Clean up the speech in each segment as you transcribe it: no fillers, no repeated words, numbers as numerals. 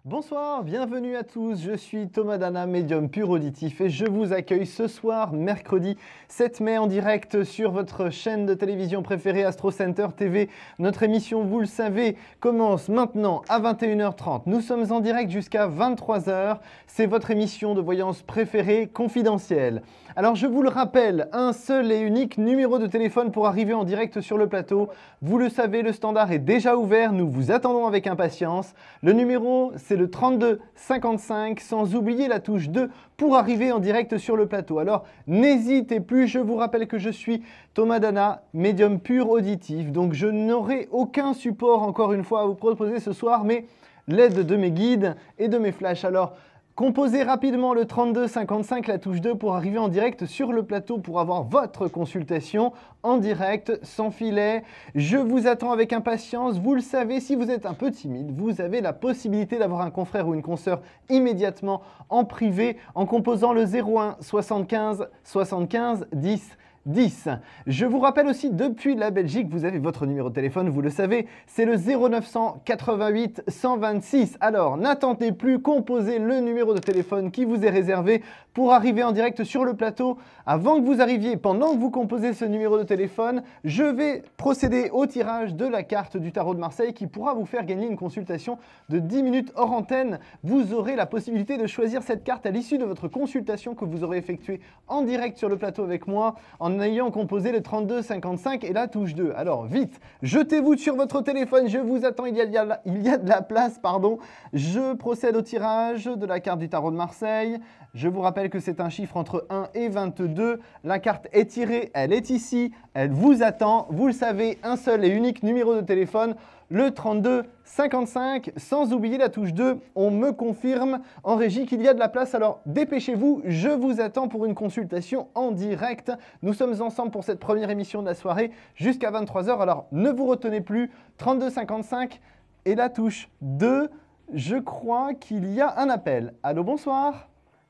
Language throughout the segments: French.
Bonsoir, bienvenue à tous, je suis Thomas Dana, médium pur auditif et je vous accueille ce soir, mercredi 7 mai en direct sur votre chaîne de télévision préférée Astro Center TV. Notre émission, vous le savez, commence maintenant à 21h30. Nous sommes en direct jusqu'à 23h. C'est votre émission de voyance préférée confidentielle. Alors je vous le rappelle, un seul et unique numéro de téléphone pour arriver en direct sur le plateau. Vous le savez, le standard est déjà ouvert, nous vous attendons avec impatience. Le numéro, c'est le 32 55, sans oublier la touche 2 pour arriver en direct sur le plateau. Alors n'hésitez plus, je vous rappelle que je suis Thomas Dana, médium pur auditif, donc je n'aurai aucun support encore une fois à vous proposer ce soir, mais l'aide de mes guides et de mes flashs. Alors composez rapidement le 32 55, la touche 2 pour arriver en direct sur le plateau pour avoir votre consultation en direct, sans filet. Je vous attends avec impatience. Vous le savez, si vous êtes un peu timide, vous avez la possibilité d'avoir un confrère ou une consoeur immédiatement en privé en composant le 01 75 75 10 10. Je vous rappelle aussi, depuis la Belgique, vous avez votre numéro de téléphone, vous le savez, c'est le 0900 88 126. Alors, n'attendez plus, composez le numéro de téléphone qui vous est réservé pour arriver en direct sur le plateau. Avant que vous arriviez, pendant que vous composez ce numéro de téléphone, je vais procéder au tirage de la carte du tarot de Marseille qui pourra vous faire gagner une consultation de 10 minutes hors antenne. Vous aurez la possibilité de choisir cette carte à l'issue de votre consultation que vous aurez effectuée en direct sur le plateau avec moi, en ayant composé le 32 55 et la touche 2. Alors vite, jetez-vous sur votre téléphone, je vous attends, il y a de la place, pardon. Je procède au tirage de la carte du tarot de Marseille. Je vous rappelle que c'est un chiffre entre 1 et 22. La carte est tirée, elle est ici, elle vous attend. Vous le savez, un seul et unique numéro de téléphone, le 32 55, sans oublier la touche 2. On me confirme en régie qu'il y a de la place, alors dépêchez-vous, je vous attends pour une consultation en direct. Nous sommes ensemble pour cette première émission de la soirée jusqu'à 23h, alors ne vous retenez plus, 32 55 et la touche 2. Je crois qu'il y a un appel. Allô, bonsoir.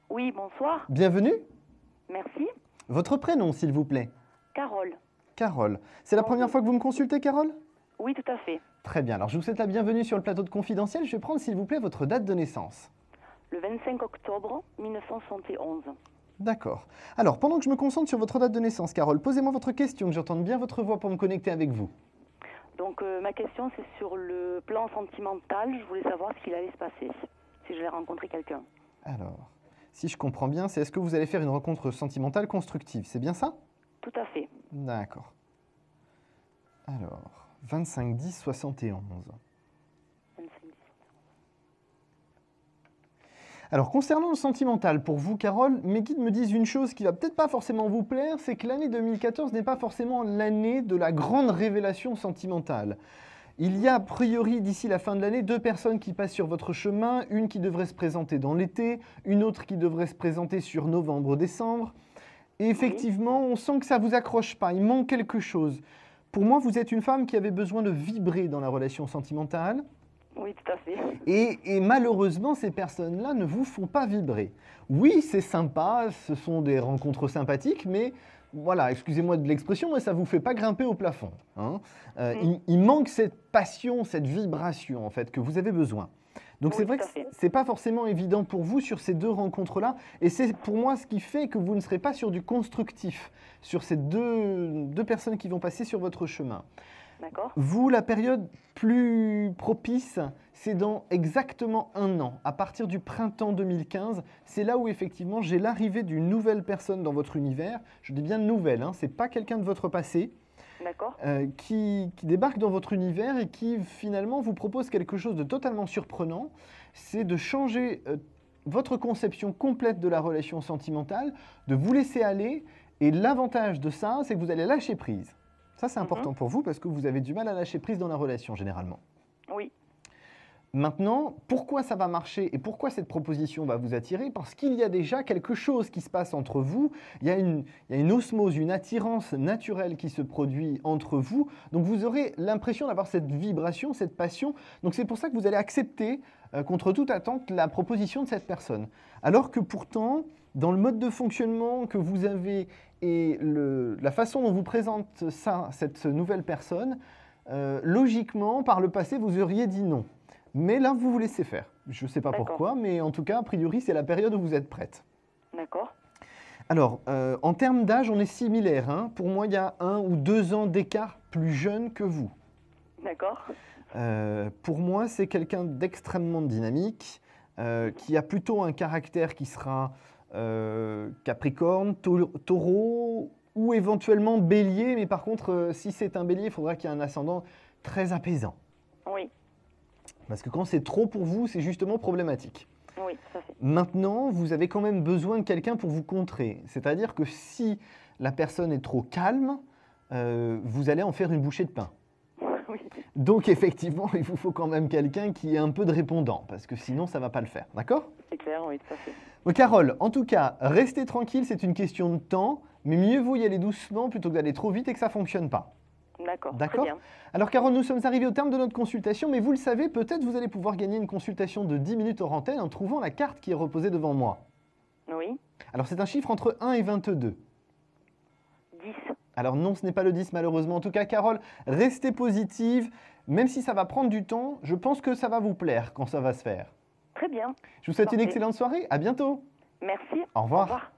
Oui, bonsoir. Bienvenue. Merci. Votre prénom, s'il vous plaît. Carole. Carole. C'est la première fois que vous me consultez, Carole ? Oui, tout à fait. Très bien. Alors, je vous souhaite la bienvenue sur le plateau de Confidentiel. Je vais prendre, s'il vous plaît, votre date de naissance. Le 25 octobre 1971. D'accord. Alors, pendant que je me concentre sur votre date de naissance, Carole, posez-moi votre question, que j'entende bien votre voix pour me connecter avec vous. Donc, ma question, c'est sur le plan sentimental. Je voulais savoir ce qu'il allait se passer, si j'allais rencontrer quelqu'un. Alors, si je comprends bien, c'est est-ce que vous allez faire une rencontre sentimentale constructive, c'est bien ça ? Tout à fait. D'accord. Alors, 25 10 71. 25. Alors, concernant le sentimental, pour vous, Carole, mes guides me disent une chose qui va peut-être pas forcément vous plaire, c'est que l'année 2014 n'est pas forcément l'année de la grande révélation sentimentale. Il y a a priori, d'ici la fin de l'année, 2 personnes qui passent sur votre chemin, une qui devrait se présenter dans l'été, une autre qui devrait se présenter sur novembre-décembre. Et effectivement, on sent que ça ne vous accroche pas, il manque quelque chose. Pour moi, vous êtes une femme qui avait besoin de vibrer dans la relation sentimentale. Oui, tout à fait. Et malheureusement, ces personnes-là ne vous font pas vibrer. Oui, c'est sympa, ce sont des rencontres sympathiques, mais voilà, excusez-moi de l'expression, mais ça ne vous fait pas grimper au plafond. Hein. Il manque cette passion, cette vibration, en fait, que vous avez besoin. Donc oui, c'est vrai que c'est pas forcément évident pour vous sur ces 2 rencontres-là, et c'est pour moi ce qui fait que vous ne serez pas sur du constructif, sur ces deux personnes qui vont passer sur votre chemin. D'accord. Vous, la période plus propice, c'est dans exactement 1 an. À partir du printemps 2015, c'est là où effectivement j'ai l'arrivée d'une nouvelle personne dans votre univers. Je dis bien nouvelle, hein, c'est pas quelqu'un de votre passé. D'accord. Qui débarque dans votre univers et qui finalement vous propose quelque chose de totalement surprenant. C'est de changer votre conception complète de la relation sentimentale, de vous laisser aller. Et l'avantage de ça, c'est que vous allez lâcher prise. Ça, c'est important pour vous parce que vous avez du mal à lâcher prise dans la relation, généralement. Oui. Maintenant, pourquoi ça va marcher et pourquoi cette proposition va vous attirer? Parce qu'il y a déjà quelque chose qui se passe entre vous, il y a une osmose, une attirance naturelle qui se produit entre vous, donc vous aurez l'impression d'avoir cette vibration, cette passion, donc c'est pour ça que vous allez accepter, contre toute attente, la proposition de cette personne. Alors que pourtant, dans le mode de fonctionnement que vous avez et la façon dont vous présente ça, cette nouvelle personne, logiquement, par le passé, vous auriez dit non. Mais là, vous vous laissez faire. Je ne sais pas pourquoi, mais en tout cas, a priori, c'est la période où vous êtes prête. D'accord. Alors, en termes d'âge, on est similaires. Hein. Pour moi, il y a 1 ou 2 ans d'écart plus jeune que vous. D'accord. Pour moi, c'est quelqu'un d'extrêmement dynamique, qui a plutôt un caractère qui sera Capricorne, Taureau ou éventuellement Bélier. Mais par contre, si c'est un Bélier, il faudra qu'il y ait un ascendant très apaisant. Oui. Parce que quand c'est trop pour vous, c'est justement problématique. Oui, tout à fait. Maintenant, vous avez quand même besoin de quelqu'un pour vous contrer. C'est-à-dire que si la personne est trop calme, vous allez en faire une bouchée de pain. Oui. Donc effectivement, il vous faut quand même quelqu'un qui ait un peu de répondant, parce que sinon, ça ne va pas le faire. D'accord? C'est clair, oui, tout à fait. Bon, Carole, en tout cas, restez tranquille, c'est une question de temps, mais mieux vaut y aller doucement plutôt que d'aller trop vite et que ça ne fonctionne pas. D'accord. D'accord. Très bien. Alors Carole, nous sommes arrivés au terme de notre consultation, mais vous le savez, peut-être vous allez pouvoir gagner une consultation de 10 minutes hors antenne en trouvant la carte qui est reposée devant moi. Oui. Alors c'est un chiffre entre 1 et 22. 10. Alors non, ce n'est pas le 10 malheureusement. En tout cas, Carole, restez positive. Même si ça va prendre du temps, je pense que ça va vous plaire quand ça va se faire. Très bien. Je vous souhaite une Parfait. excellente soirée. À bientôt. Merci. Au revoir. Au revoir.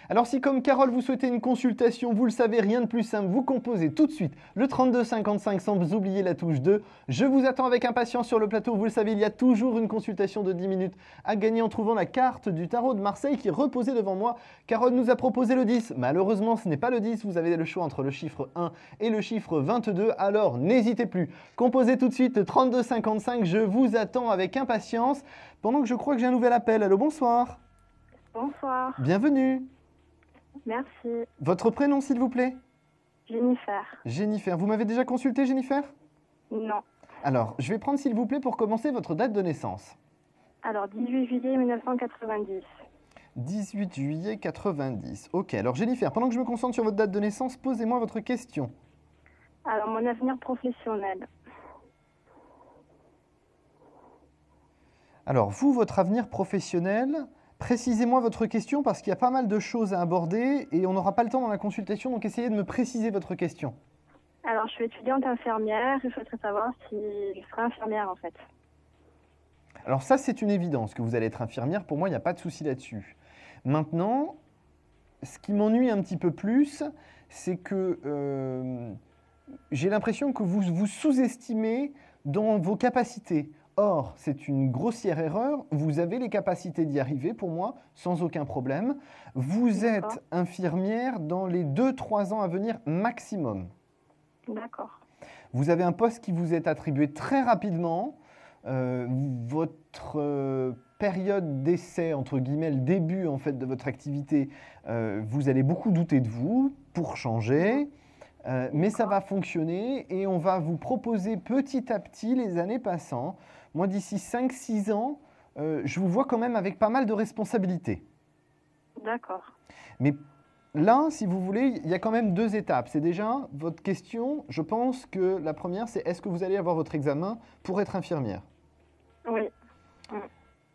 Alors si comme Carole vous souhaitez une consultation, vous le savez, rien de plus simple, vous composez tout de suite le 3255 sans oublier la touche 2. Je vous attends avec impatience sur le plateau, vous le savez, il y a toujours une consultation de 10 minutes à gagner en trouvant la carte du tarot de Marseille qui est reposée devant moi. Carole nous a proposé le 10, malheureusement ce n'est pas le 10, vous avez le choix entre le chiffre 1 et le chiffre 22, alors n'hésitez plus. Composez tout de suite le 3255, je vous attends avec impatience, pendant que je crois que j'ai un nouvel appel. Allô, bonsoir. Bonsoir, Bienvenue. merci. Votre prénom s'il vous plaît? Jennifer. Jennifer, vous m'avez déjà consulté, Jennifer? Non. Alors, je vais prendre, s'il vous plaît, pour commencer, votre date de naissance. Alors, 18 juillet 1990. 18 juillet 90. Ok, alors Jennifer, pendant que je me concentre sur votre date de naissance, posez-moi votre question. Alors, mon avenir professionnel. Alors, vous, votre avenir professionnel, précisez-moi votre question parce qu'il y a pas mal de choses à aborder et on n'aura pas le temps dans la consultation, donc essayez de me préciser votre question. Alors, je suis étudiante infirmière et je souhaiterais savoir si je serai infirmière en fait. Alors ça, c'est une évidence que vous allez être infirmière. Pour moi, il n'y a pas de souci là-dessus. Maintenant, ce qui m'ennuie un petit peu plus, c'est que j'ai l'impression que vous vous sous-estimez dans vos capacités. Or, c'est une grossière erreur. Vous avez les capacités d'y arriver, pour moi, sans aucun problème. Vous D'accord. êtes infirmière dans les 2-3 ans à venir maximum. D'accord. Vous avez un poste qui vous est attribué très rapidement. Votre période d'essai, entre guillemets, le début en fait de votre activité, vous allez beaucoup douter de vous pour changer, mais ça va fonctionner et on va vous proposer petit à petit les années passant. Moi, d'ici 5-6 ans, je vous vois quand même avec pas mal de responsabilités. D'accord. Mais là, si vous voulez, il y a quand même 2 étapes. C'est déjà votre question. Je pense que la première, c'est est-ce que vous allez avoir votre examen pour être infirmière? Oui.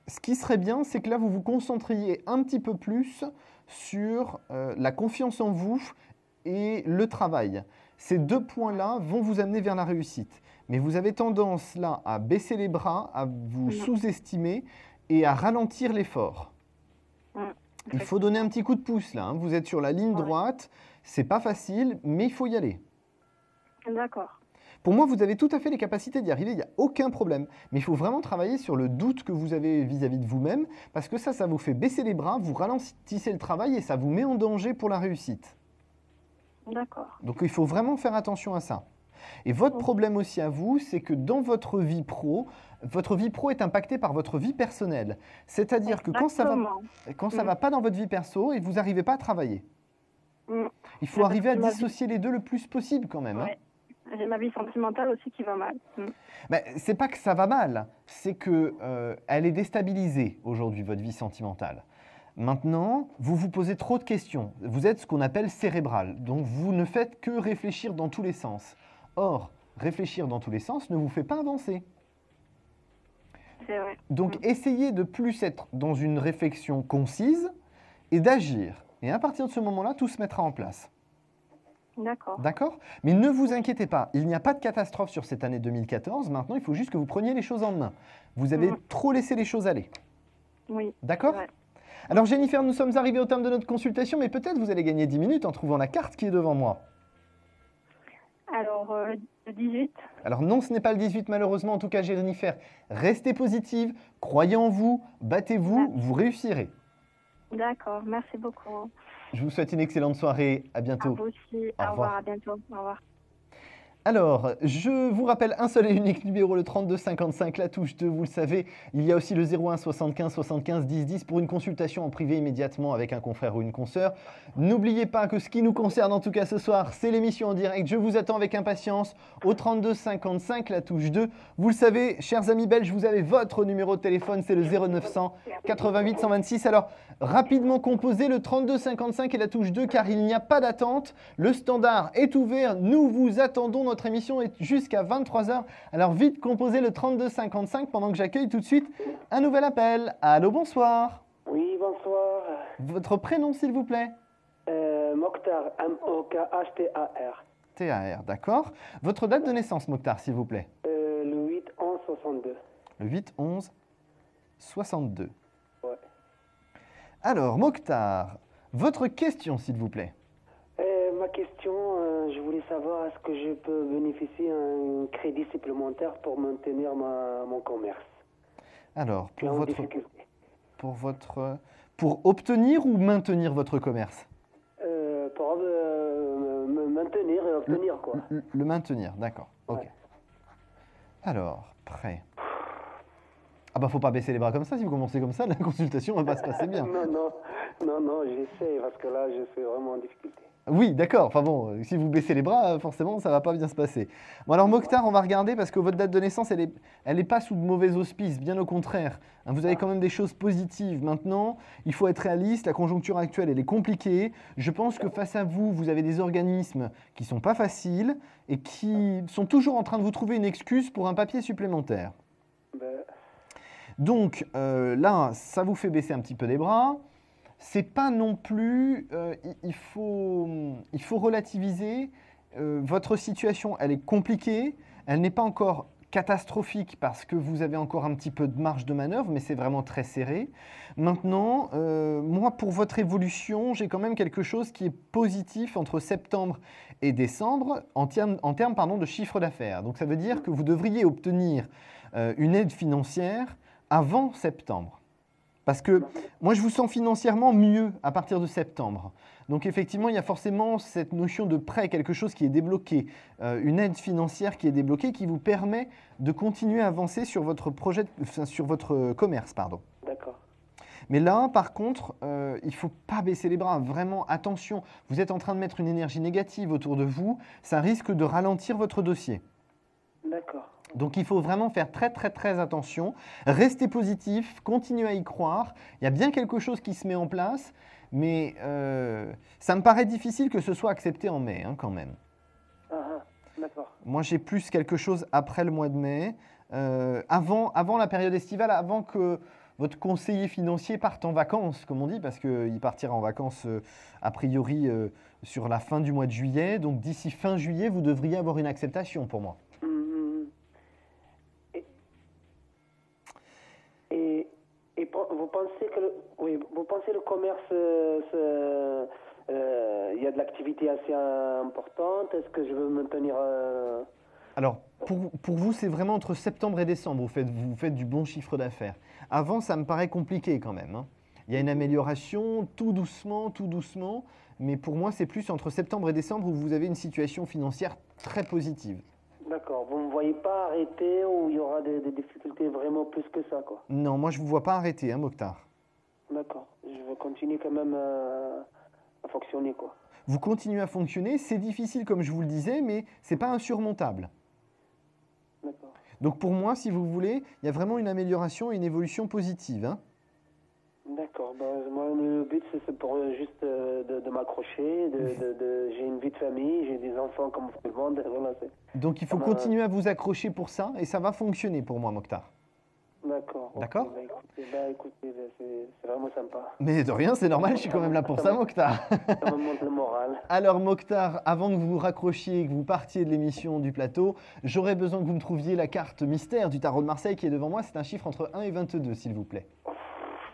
Ce qui serait bien, c'est que là, vous vous concentriez un petit peu plus sur la confiance en vous et le travail. Ces 2 points-là vont vous amener vers la réussite. Mais vous avez tendance là à baisser les bras, à vous sous-estimer et à ralentir l'effort. Il faut donner un petit coup de pouce là. Hein. Vous êtes sur la ligne droite, c'est pas facile, mais il faut y aller. D'accord. Pour moi, vous avez tout à fait les capacités d'y arriver, il n'y a aucun problème. Mais il faut vraiment travailler sur le doute que vous avez vis-à-vis de vous-même, parce que ça vous fait baisser les bras, vous ralentissez le travail et ça vous met en danger pour la réussite. D'accord. Donc il faut vraiment faire attention à ça. Et votre problème aussi à vous, c'est que dans votre vie pro est impactée par votre vie personnelle. C'est-à-dire que quand ça va pas dans votre vie perso, et vous n'arrivez pas à travailler. Il faut arriver à dissocier les deux le plus possible quand même. Hein. J'ai ma vie sentimentale aussi qui va mal. Ben, c'est pas que ça va mal, c'est que elle est déstabilisée aujourd'hui, votre vie sentimentale. Maintenant, vous vous posez trop de questions. Vous êtes ce qu'on appelle cérébral, donc vous ne faites que réfléchir dans tous les sens. Or, réfléchir dans tous les sens ne vous fait pas avancer. C'est vrai. Donc, essayez de plus être dans une réflexion concise et d'agir. Et à partir de ce moment-là, tout se mettra en place. D'accord. D'accord? Mais ne vous inquiétez pas, il n'y a pas de catastrophe sur cette année 2014. Maintenant, il faut juste que vous preniez les choses en main. Vous avez trop laissé les choses aller. Oui. D'accord? c'est vrai. Alors Jennifer, nous sommes arrivés au terme de notre consultation, mais peut-être vous allez gagner 10 minutes en trouvant la carte qui est devant moi. Alors, le 18. Alors non, ce n'est pas le 18 malheureusement, en tout cas Jennifer. Restez positive, croyez en vous, battez-vous, vous réussirez. D'accord, merci beaucoup. Je vous souhaite une excellente soirée, à À bientôt. vous aussi. Au Au revoir, revoir. à bientôt. Au revoir. Alors, je vous rappelle un seul et unique numéro, le 3255, la touche 2, vous le savez. Il y a aussi le 01 75 75 10 10 pour une consultation en privé immédiatement avec un confrère ou une consoeur. N'oubliez pas que ce qui nous concerne en tout cas ce soir, c'est l'émission en direct. Je vous attends avec impatience au 3255, la touche 2. Vous le savez, chers amis belges, vous avez votre numéro de téléphone, c'est le 0900 88 126. Alors, rapidement composez le 3255 et la touche 2 car il n'y a pas d'attente. Le standard est ouvert, nous vous attendons. Notre émission est jusqu'à 23h. Alors vite, composez le 3255 pendant que j'accueille tout de suite un nouvel appel. Allô, bonsoir. Oui, bonsoir. Votre prénom, s'il vous plaît? Mokhtar, M-O-K-H-T-A-R. TAR, d'accord. Votre date de naissance, Mokhtar, s'il vous plaît? Le 8-11-62. Le 8-11-62. Ouais. Alors, Mokhtar, votre question, s'il vous plaît? Ma question, je voulais savoir est-ce que je peux bénéficier d'un crédit supplémentaire pour maintenir mon commerce? Alors, Je suis en difficulté. pour obtenir ou maintenir votre commerce? Pour me maintenir et obtenir, quoi. Le maintenir, d'accord. Ok. Ouais. Alors, prêt. Ah bah faut pas baisser les bras comme ça, si vous commencez comme ça, la consultation va pas se passer bien. Non, j'essaie parce que là, je suis vraiment en difficulté. Oui, d'accord. Enfin bon, si vous baissez les bras, forcément, ça va pas bien se passer. Bon alors Mokhtar, on va regarder parce que votre date de naissance, elle est pas sous de mauvais auspices, bien au contraire. Hein, vous avez quand même des choses positives. Maintenant, il faut être réaliste. La conjoncture actuelle, elle est compliquée. Je pense que face à vous, vous avez des organismes qui sont pas faciles et qui sont toujours en train de vous trouver une excuse pour un papier supplémentaire. Ben, Donc là, ça vous fait baisser un petit peu les bras. C'est pas non plus, il faut relativiser. Votre situation, elle est compliquée. Elle n'est pas encore catastrophique parce que vous avez encore un petit peu de marge de manœuvre, mais c'est vraiment très serré. Maintenant, moi, pour votre évolution, j'ai quand même quelque chose qui est positif entre septembre et décembre en termes de chiffre d'affaires. Donc ça veut dire que vous devriez obtenir une aide financière avant septembre. Parce que moi, je vous sens financièrement mieux à partir de septembre. Donc effectivement, il y a forcément cette notion de prêt, quelque chose qui est débloqué, une aide financière qui est débloquée, qui vous permet de continuer à avancer sur votre projet, sur votre commerce, pardon. d'accord. Mais là, par contre, il ne faut pas baisser les bras. Vraiment, attention, vous êtes en train de mettre une énergie négative autour de vous. Ça risque de ralentir votre dossier. D'accord. Donc il faut vraiment faire très très très attention, rester positif, continuer à y croire. Il y a bien quelque chose qui se met en place, mais ça me paraît difficile que ce soit accepté en mai quand même. D'accord. Moi j'ai plus quelque chose après le mois de mai, avant la période estivale, avant que votre conseiller financier parte en vacances, comme on dit, parce qu'il partira en vacances a priori sur la fin du mois de juillet. Donc d'ici fin juillet, vous devriez avoir une acceptation pour moi. Et vous pensez que le commerce, il y a de l'activité assez importante? Est-ce que je veux maintenir Alors, pour vous, c'est vraiment entre septembre et décembre, vous faites du bon chiffre d'affaires. Avant, ça me paraît compliqué quand même. Hein. Il y a une amélioration, tout doucement, mais pour moi, c'est plus entre septembre et décembre où vous avez une situation financière très positive. D'accord. Vous ne me voyez pas arrêter ou il y aura des difficultés vraiment plus que ça, quoi? Non, moi, je ne vous vois pas arrêter, Mokhtar. D'accord. Je vais continuer quand même à fonctionner, quoi. vous continuez à fonctionner. C'est difficile, comme je vous le disais, mais ce n'est pas insurmontable. D'accord. Donc pour moi, si vous voulez, il y a vraiment une amélioration et une évolution positive, hein. D'accord. Moi, le but, c'est pour juste de m'accrocher. J'ai une vie de famille, j'ai des enfants comme tout le monde. Voilà, Donc il faut continuer à vous accrocher pour ça et ça va fonctionner pour moi, Mokhtar. D'accord. D'accord. Écoutez, c'est vraiment sympa. Mais de rien, c'est normal, je suis quand même là pour ça, Mokhtar. Ça me monte le moral. Alors Mokhtar, avant que vous vous raccrochiez et que vous partiez de l'émission du plateau, j'aurais besoin que vous me trouviez la carte mystère du tarot de Marseille qui est devant moi. C'est un chiffre entre 1 et 22, s'il vous plaît.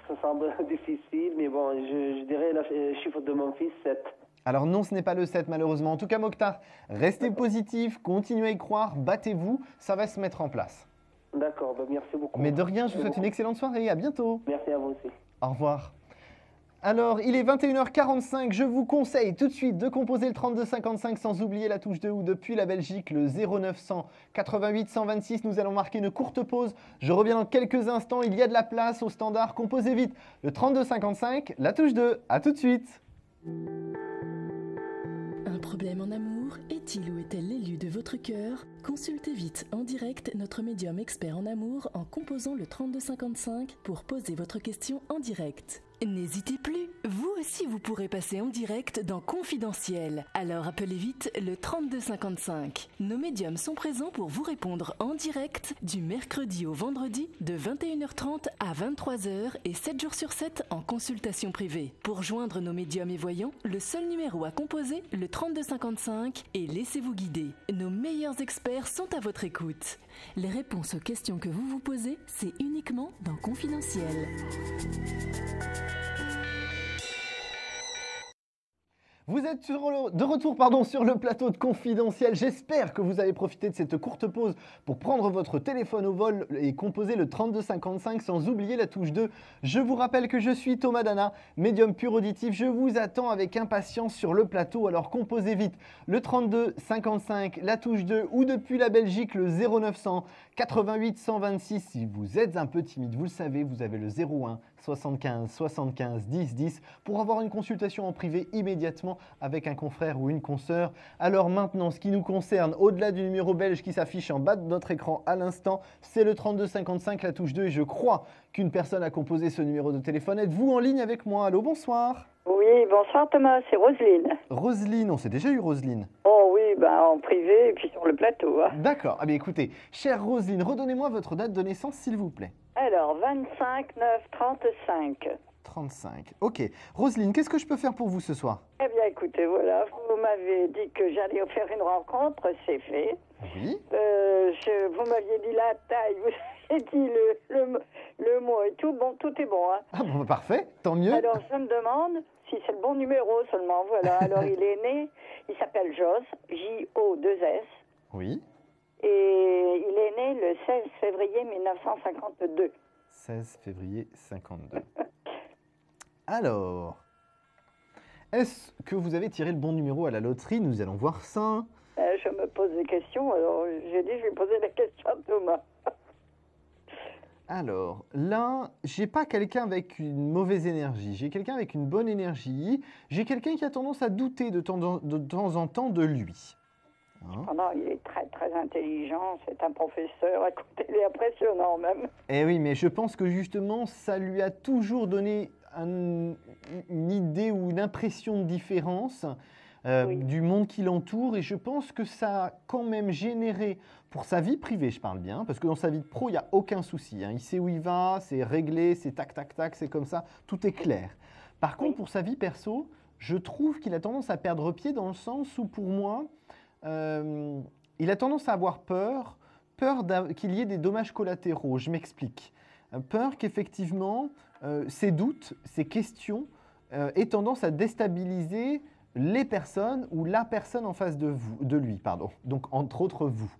Ça semble difficile, mais bon, je dirais le chiffre de mon fils, 7. Alors non, ce n'est pas le 7 malheureusement. En tout cas, Mokhtar, restez positif, continuez à y croire, battez-vous, ça va se mettre en place. D'accord, merci beaucoup. Mais de rien, je vous souhaite une excellente soirée, à bientôt. Merci à vous aussi. Au revoir. Alors, il est 21h45, je vous conseille tout de suite de composer le 3255 sans oublier la touche 2 ou depuis la Belgique le 0900 88 126. Nous allons marquer une courte pause. Je reviens dans quelques instants, il y a de la place au standard. Composez vite le 3255, la touche 2. À tout de suite. Un problème en amour? Est-il ou est-elle l'élu de votre cœur? Consultez vite en direct notre médium expert en amour en composant le 3255 pour poser votre question en direct. N'hésitez plus, vous aussi vous pourrez passer en direct dans Confidentiel. Alors appelez vite le 3255. Nos médiums sont présents pour vous répondre en direct du mercredi au vendredi de 21h30 à 23h et 7 jours sur 7 en consultation privée. Pour joindre nos médiums et voyants, le seul numéro à composer, le 3255 et laissez-vous guider. Nos meilleurs experts sont à votre écoute. Les réponses aux questions que vous vous posez, c'est uniquement dans Confidentiel. Vous êtes de retour sur le plateau de Confidentiel. J'espère que vous avez profité de cette courte pause pour prendre votre téléphone au vol et composer le 3255 sans oublier la touche 2. Je vous rappelle que je suis Thomas Dana, médium pur auditif. Je vous attends avec impatience sur le plateau. Alors composez vite le 3255, la touche 2 ou depuis la Belgique le 0900 88 126. Si vous êtes un peu timide, vous le savez, vous avez le 01 75 75 10 10 pour avoir une consultation en privé immédiatement avec un confrère ou une consoeur. Alors maintenant, ce qui nous concerne, au-delà du numéro belge qui s'affiche en bas de notre écran à l'instant, c'est le 3255, la touche 2 et je crois qu'une personne a composé ce numéro de téléphone. Êtes-vous en ligne avec moi? Allô, bonsoir. Oui, bonsoir Thomas, c'est Roselyne. Roselyne, on s'est déjà eu Roselyne. Oh oui, en privé et puis sur le plateau. Hein. D'accord, ah bien écoutez, chère Roselyne, redonnez-moi votre date de naissance s'il vous plaît. Alors, 25 9 35. 35, ok. Roselyne, qu'est-ce que je peux faire pour vous ce soir? Eh bien écoutez, voilà, vous m'avez dit que j'allais faire une rencontre, c'est fait. Oui. Vous m'aviez dit la taille, vous avez dit le mot et tout, bon, tout est bon. Hein. Ah bon, parfait, tant mieux. Alors je me demande si c'est le bon numéro seulement, voilà. Alors il est né, il s'appelle Jos, J-O-2-S. Oui. Et il est né le 16 février 1952. 16 février 52. Alors, est-ce que vous avez tiré le bon numéro à la loterie? Nous allons voir ça. Je me pose des questions, alors j'ai dit je vais poser la question à Thomas. Alors, là, j'ai pas quelqu'un avec une mauvaise énergie, j'ai quelqu'un avec une bonne énergie, j'ai quelqu'un qui a tendance à douter de temps en temps de lui. Hein? Oh non, il est très très intelligent, c'est un professeur, écoutez, il est impressionnant même. Eh oui, mais je pense que justement, ça lui a toujours donné une idée ou une impression de différence Oui. du monde qui l'entoure et je pense que ça a quand même généré, pour sa vie privée je parle bien, parce que dans sa vie de pro, il n'y a aucun souci, hein. Il sait où il va, c'est réglé, c'est tac tac tac, c'est comme ça, tout est clair. Par contre, pour sa vie perso, je trouve qu'il a tendance à perdre pied dans le sens où pour moi, il a tendance à avoir peur qu'il y ait des dommages collatéraux. Je m'explique. Peur qu'effectivement, ses doutes, ses questions aient tendance à déstabiliser les personnes ou la personne en face de lui, pardon. Donc, entre autres, vous.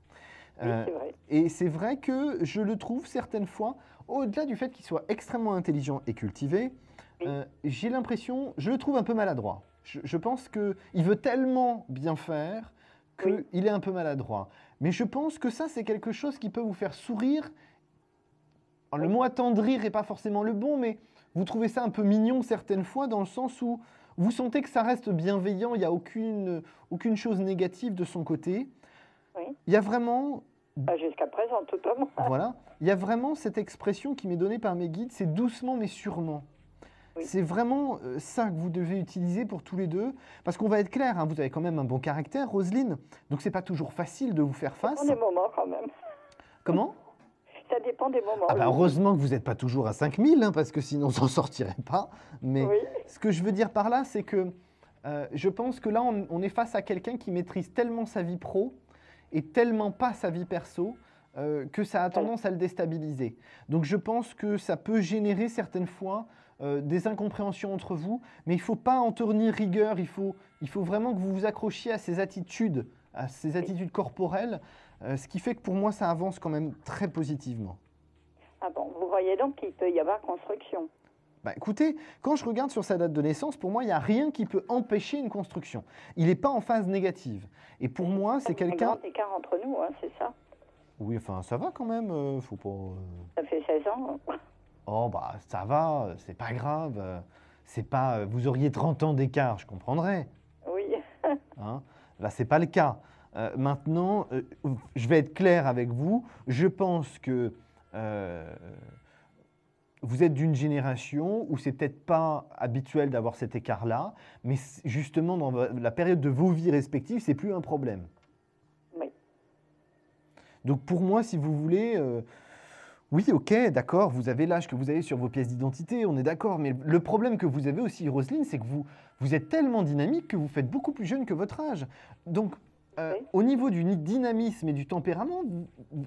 Oui, c'est vrai. Et c'est vrai que je le trouve certaines fois, au-delà du fait qu'il soit extrêmement intelligent et cultivé, Oui. j'ai l'impression, je le trouve un peu maladroit. Je pense qu'il veut tellement bien faire qu'il Oui. est un peu maladroit. Mais je pense que ça, c'est quelque chose qui peut vous faire sourire. Alors, le mot attendrir n'est pas forcément le bon, mais vous trouvez ça un peu mignon certaines fois, dans le sens où Vous sentez que ça reste bienveillant, il n'y a aucune chose négative de son côté. Oui. Il y a vraiment, Jusqu'à présent, tout au moins. voilà, il y a vraiment cette expression qui m'est donnée par mes guides, c'est doucement mais sûrement. Oui. C'est vraiment ça que vous devez utiliser pour tous les deux. Parce qu'on va être clair, hein, vous avez quand même un bon caractère, Roselyne. Donc, c'est pas toujours facile de vous faire Ça face. dépend des moments quand même. Comment? Ça dépend des moments. Ah bah oui. heureusement que vous n'êtes pas toujours à 5000, hein, parce que sinon, on s'en sortirait pas. Mais Oui. ce que je veux dire par là, c'est que je pense que là, on est face à quelqu'un qui maîtrise tellement sa vie pro et tellement pas sa vie perso que ça a tendance à le déstabiliser. Donc, je pense que ça peut générer certaines fois des incompréhensions entre vous, mais il ne faut pas en tenir rigueur, il faut vraiment que vous vous accrochiez à ces attitudes corporelles, ce qui fait que pour moi, ça avance quand même très positivement. Ah bon, vous voyez donc qu'il peut y avoir construction. Bah, écoutez, quand je regarde sur sa date de naissance, pour moi, il n'y a rien qui peut empêcher une construction. Il n'est pas en phase négative. Et pour moi, c'est Il y a un quelqu'un... grand écart entre nous, hein, c'est ça. Oui, enfin, ça va quand même, faut pas... Ça fait 16 ans. Oh, bah, ça va, c'est pas grave. C'est pas... vous auriez 30 ans d'écart, je comprendrais. Oui. Hein. Là, c'est pas le cas. Maintenant, je vais être clair avec vous. Je pense que vous êtes d'une génération où c'est peut-être pas habituel d'avoir cet écart-là, mais justement, dans la période de vos vies respectives, c'est plus un problème. Oui. Donc, pour moi, si vous voulez... oui, ok, d'accord, vous avez l'âge que vous avez sur vos pièces d'identité, on est d'accord, mais le problème que vous avez aussi, Roselyne, c'est que vous êtes tellement dynamique que vous faites beaucoup plus jeune que votre âge. Donc, Oui. au niveau du dynamisme et du tempérament,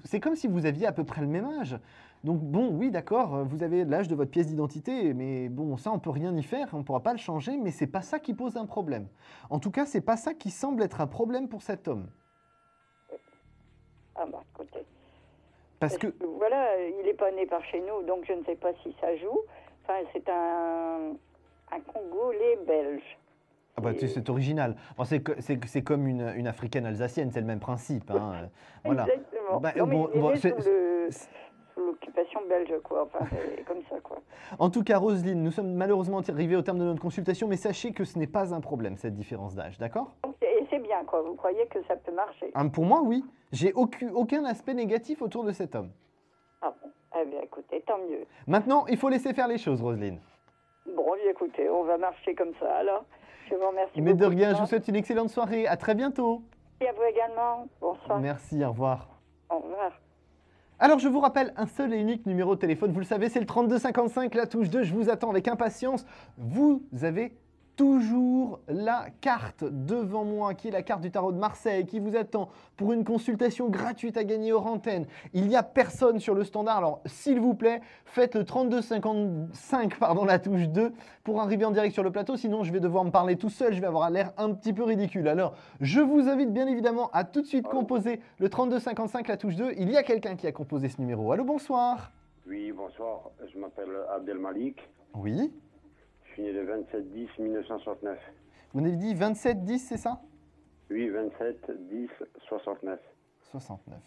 c'est comme si vous aviez à peu près le même âge. Donc, bon, oui, d'accord, vous avez l'âge de votre pièce d'identité, mais bon, ça, on peut rien y faire, on ne pourra pas le changer, mais c'est pas ça qui pose un problème. En tout cas, c'est pas ça qui semble être un problème pour cet homme. Ah bah, écoutez. Parce que... Voilà, il n'est pas né par chez nous, donc je ne sais pas si ça joue. Enfin, c'est un Congolais belge. Ah bah, c'est original. Bon, c'est comme une africaine alsacienne, c'est le même principe. Hein. Voilà. Exactement. Bah, Non, mais bon, il est bon, né c'est- sous l'occupation belge, quoi. Enfin, c'est comme ça, quoi. En tout cas, Roselyne, nous sommes malheureusement arrivés au terme de notre consultation, mais sachez que ce n'est pas un problème, cette différence d'âge, d'accord? Et c'est bien, quoi. Vous croyez que ça peut marcher? Pour moi, oui. J'ai aucun aspect négatif autour de cet homme. Ah bon. Eh bien, écoutez, tant mieux. Maintenant, il faut laisser faire les choses, Roselyne. Bon, bien, écoutez, on va marcher comme ça, alors. Je vous remercie Mais de beaucoup. rien, je vous souhaite une excellente soirée. À très bientôt. Et à vous également. Bonsoir. Merci, au revoir. Au revoir. Alors, je vous rappelle un seul et unique numéro de téléphone. Vous le savez, c'est le 3255, la touche 2. Je vous attends avec impatience. Vous avez toujours la carte devant moi, qui est la carte du tarot de Marseille, qui vous attend pour une consultation gratuite à gagner hors antenne. Il n'y a personne sur le standard, alors s'il vous plaît, faites le 3255, la touche 2, pour arriver en direct sur le plateau, sinon je vais devoir me parler tout seul, je vais avoir l'air un petit peu ridicule. Alors, je vous invite bien évidemment à tout de suite composer le 3255, la touche 2. Il y a quelqu'un qui a composé ce numéro. Allô, bonsoir. Oui, bonsoir. Je m'appelle Abdelmalik. Oui. Je suis né le 27-10-1969. Vous m'avez dit 27-10, c'est ça? Oui, 27-10-69. 69.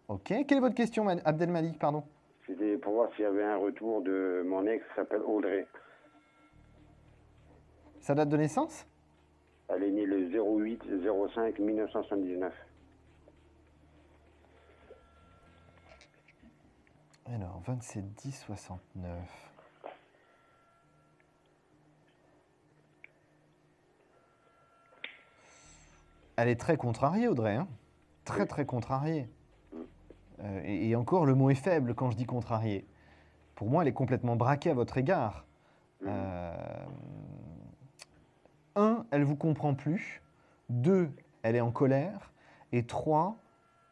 Ok. Quelle est votre question, Abdelmalik, pardon? C'était pour voir s'il y avait un retour de mon ex qui s'appelle Audrey. Sa date de naissance? Elle est née le 08-05-1979. Alors, 27-10-69. Elle est très contrariée, Audrey. Hein, très, très contrariée. Et encore, le mot est faible quand je dis contrariée. Pour moi, elle est complètement braquée à votre égard. Un, elle ne vous comprend plus. Deux, elle est en colère. Et trois,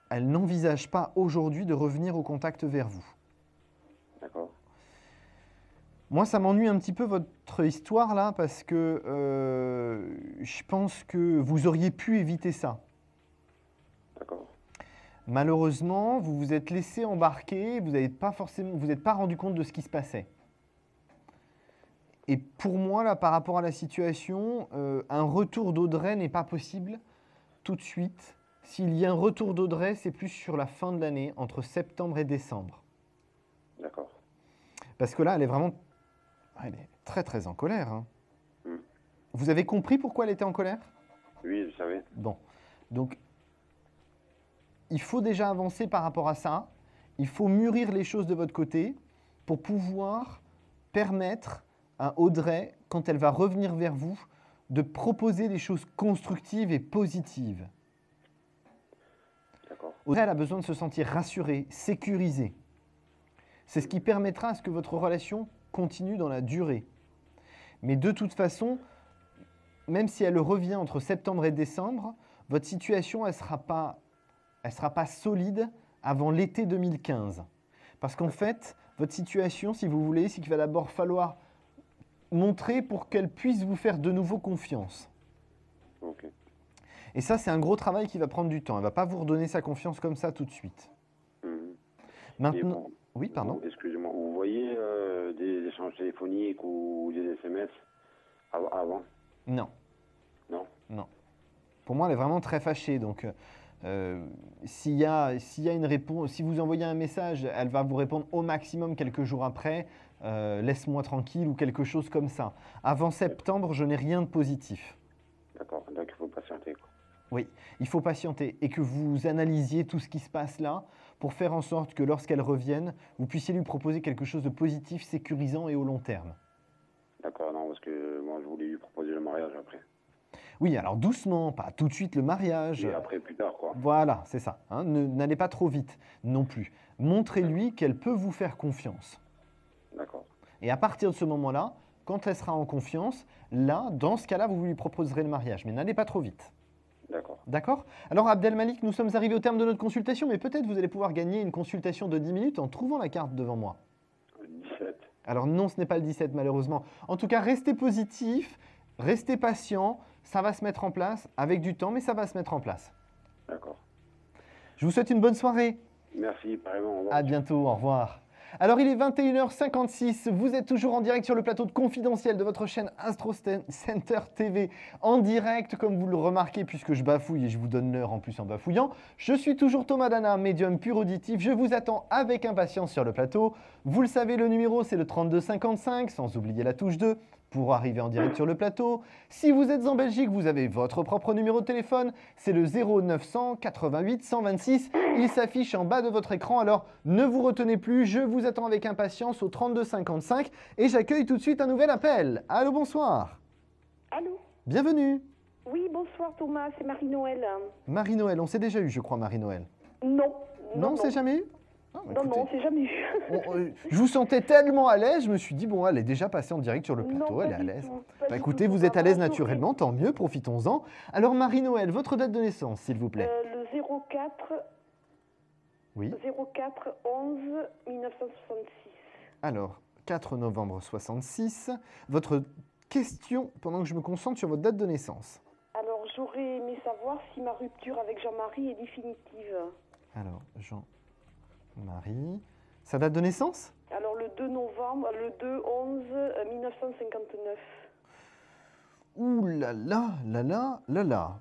elle n'envisage pas aujourd'hui de revenir au contact vers vous. D'accord. Moi, ça m'ennuie un petit peu votre histoire là, parce que je pense que vous auriez pu éviter ça. D'accord. Malheureusement, vous vous êtes laissé embarquer, vous n'êtes pas rendu compte de ce qui se passait. Et pour moi, là, par rapport à la situation, un retour d'Audrey n'est pas possible tout de suite. S'il y a un retour d'Audrey, c'est plus sur la fin de l'année, entre septembre et décembre. Parce que là, elle est vraiment... Elle est très, très en colère. Hein. Vous avez compris pourquoi elle était en colère? Oui, je savais. Bon. Donc, il faut déjà avancer par rapport à ça. Il faut mûrir les choses de votre côté pour pouvoir permettre à Audrey, quand elle va revenir vers vous, de proposer des choses constructives et positives. D'accord. Audrey, elle a besoin de se sentir rassurée, sécurisée. C'est ce qui permettra à ce que votre relation continue dans la durée. Mais de toute façon, même si elle revient entre septembre et décembre, votre situation, elle sera pas solide avant l'été 2015. Parce qu'en fait, votre situation, si vous voulez, c'est qu'il va d'abord falloir montrer pour qu'elle puisse vous faire de nouveau confiance. Ok. Et ça, c'est un gros travail qui va prendre du temps. Elle ne va pas vous redonner sa confiance comme ça tout de suite. Mhm. Maintenant... Et Oui, pardon. Excusez-moi, vous voyez des échanges téléphoniques ou des SMS avant? Non. Non. Non. Pour moi, elle est vraiment très fâchée. Donc, s'il y a une réponse, si vous envoyez un message, elle va vous répondre au maximum quelques jours après. Laisse-moi tranquille ou quelque chose comme ça. Avant septembre, je n'ai rien de positif. D'accord, donc il faut patienter, quoi. Oui, il faut patienter et que vous analysiez tout ce qui se passe là pour faire en sorte que lorsqu'elle revienne, vous puissiez lui proposer quelque chose de positif, sécurisant et au long terme. D'accord, non, parce que moi je voulais lui proposer le mariage après. Oui, alors doucement, pas tout de suite le mariage. Et après, plus tard, quoi. Voilà, c'est ça. Hein, n'allez pas trop vite non plus. Montrez-lui qu'elle peut vous faire confiance. D'accord. Et à partir de ce moment-là, quand elle sera en confiance, là, dans ce cas-là, vous lui proposerez le mariage. Mais n'allez pas trop vite. D'accord. D'accord? Alors Abdelmalik, nous sommes arrivés au terme de notre consultation, mais peut-être vous allez pouvoir gagner une consultation de 10 minutes en trouvant la carte devant moi. 17. Alors non, ce n'est pas le 17 malheureusement. En tout cas, restez positif, restez patient, ça va se mettre en place avec du temps, mais ça va se mettre en place. D'accord. Je vous souhaite une bonne soirée. Merci, pareillement. Au revoir. À bientôt, au revoir. Alors il est 21h56, vous êtes toujours en direct sur le plateau de Confidentiel de votre chaîne Astro Center TV, en direct comme vous le remarquez puisque je bafouille et je vous donne l'heure en plus en bafouillant. Je suis toujours Thomas Dana, médium pur auditif, je vous attends avec impatience sur le plateau. Vous le savez, le numéro c'est le 3255, sans oublier la touche 2 pour arriver en direct sur le plateau. Si vous êtes en Belgique, vous avez votre propre numéro de téléphone, c'est le 0900 88 126. Il s'affiche en bas de votre écran, alors ne vous retenez plus, je vous attends avec impatience au 3255 et j'accueille tout de suite un nouvel appel. Allô, bonsoir. Allô? Bienvenue. Oui, bonsoir Thomas, c'est Marie-Noël. Marie-Noël, on s'est déjà eu, je crois, Marie-Noël. Non. Non, c'est jamais eu? Ah, bah, Non, écoutez, c'est jamais eu. je vous sentais tellement à l'aise, je me suis dit, bon, elle est déjà passée en direct sur le plateau, Non, elle pas est à du l'aise. tout, pas Bah, du écoutez, tout, vous êtes à Thomas. l'aise naturellement, tant mieux, profitons-en. Alors, Marie-Noël, votre date de naissance, s'il vous plaît. Le 04 Oui. 04 11 1966. Alors, 4 novembre 66. Votre question, pendant que je me concentre sur votre date de naissance. Alors, j'aurais aimé savoir si ma rupture avec Jean-Marie est définitive. Alors, Jean-Marie. Sa date de naissance? Alors, le 2 novembre, le 2 11 1959. Ouh là là, là là, là là.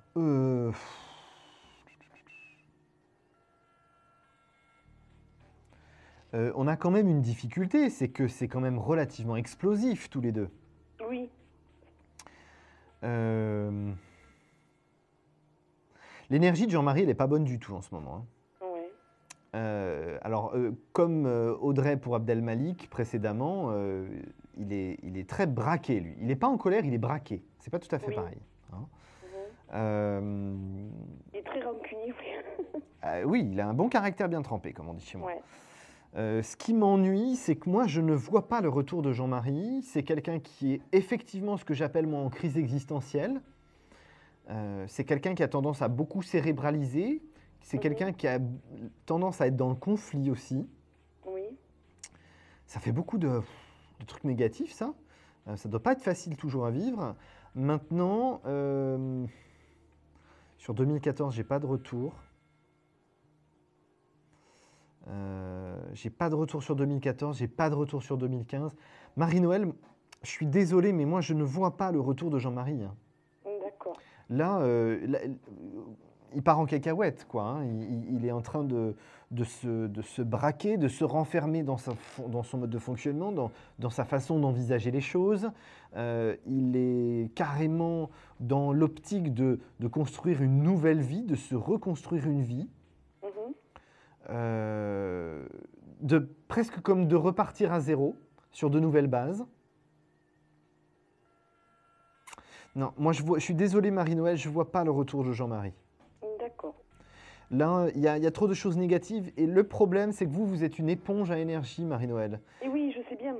On a quand même une difficulté, c'est que c'est quand même relativement explosif tous les deux. Oui. L'énergie de Jean-Marie, elle n'est pas bonne du tout en ce moment. Ouais. Alors, comme Audrey pour Abdelmalik précédemment, il est très braqué, lui. Il n'est pas en colère, il est braqué. C'est pas tout à fait Oui. pareil. Hein. Il est très rancunier, oui. Oui, il a un bon caractère bien trempé, comme on dit chez moi. Ouais. Ce qui m'ennuie, c'est que moi, je ne vois pas le retour de Jean-Marie. C'est quelqu'un qui est effectivement ce que j'appelle moi en crise existentielle. C'est quelqu'un qui a tendance à beaucoup cérébraliser. C'est quelqu'un qui a tendance à être dans le conflit aussi. Oui. Ça fait beaucoup de trucs négatifs, ça. Ça ne doit pas être facile toujours à vivre. Maintenant, sur 2014, j'ai pas de retour. J'ai pas de retour sur 2014, j'ai pas de retour sur 2015. Marie-Noël, je suis désolé, mais moi, je ne vois pas le retour de Jean-Marie. Hein. D'accord. Là, il part en cacahuète, quoi. Hein. Il est en train de se braquer, de se renfermer dans son mode de fonctionnement, dans sa façon d'envisager les choses. Il est carrément dans l'optique de construire une nouvelle vie, de se reconstruire une vie. Presque comme de repartir à zéro sur de nouvelles bases. Non, moi je suis désolé Marie-Noël, je ne vois pas le retour de Jean-Marie. D'accord. Là, il y a trop de choses négatives et le problème c'est que vous êtes une éponge à énergie Marie-Noël. Et oui, je sais bien.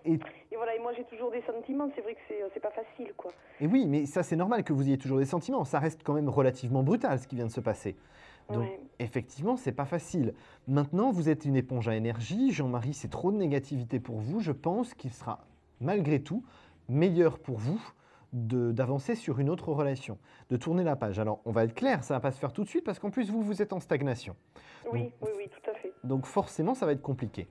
Et voilà, et moi j'ai toujours des sentiments, c'est vrai que c'est pas facile, quoi. Et oui, mais ça c'est normal que vous ayez toujours des sentiments, ça reste quand même relativement brutal ce qui vient de se passer. Donc effectivement, c'est pas facile. Maintenant, vous êtes une éponge à énergie, Jean-Marie, c'est trop de négativité pour vous, je pense qu'il sera malgré tout meilleur pour vous d'avancer sur une autre relation, de tourner la page. Alors, on va être clair, ça ne va pas se faire tout de suite parce qu'en plus, vous êtes en stagnation. Oui, tout à fait. Donc, forcément, ça va être compliqué.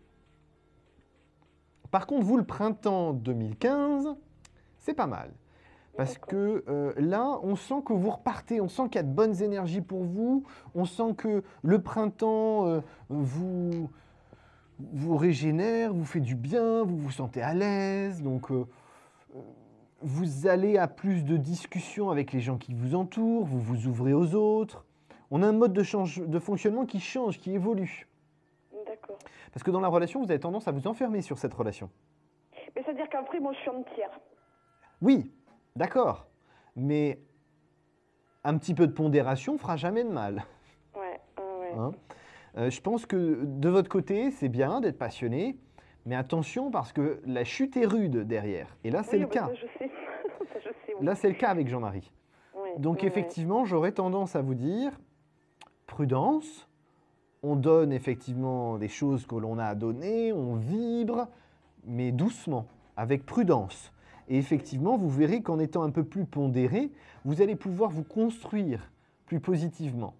Par contre, vous, le printemps 2015, c'est pas mal. Parce que là, on sent que vous repartez, on sent qu'il y a de bonnes énergies pour vous, on sent que le printemps vous régénère, vous fait du bien, vous vous sentez à l'aise, donc vous allez à plus de discussions avec les gens qui vous entourent, vous vous ouvrez aux autres. On a un mode de fonctionnement qui change, qui évolue. D'accord. Parce que dans la relation, vous avez tendance à vous enfermer sur cette relation. Mais c'est-à-dire qu'après, moi, je suis entière. Oui, d'accord. Mais un petit peu de pondération fera jamais de mal. Ouais. Hein, je pense que de votre côté, c'est bien d'être passionné, mais attention parce que la chute est rude derrière. Et là, c'est le cas. Ça, je sais. Ça, je sais, oui. Là, c'est le cas avec Jean-Marie. Donc, effectivement, j'aurais tendance à vous dire, prudence, on donne effectivement des choses que l'on a à donner, on vibre, mais doucement, avec prudence. Et effectivement, vous verrez qu'en étant un peu plus pondéré, vous allez pouvoir vous construire plus positivement.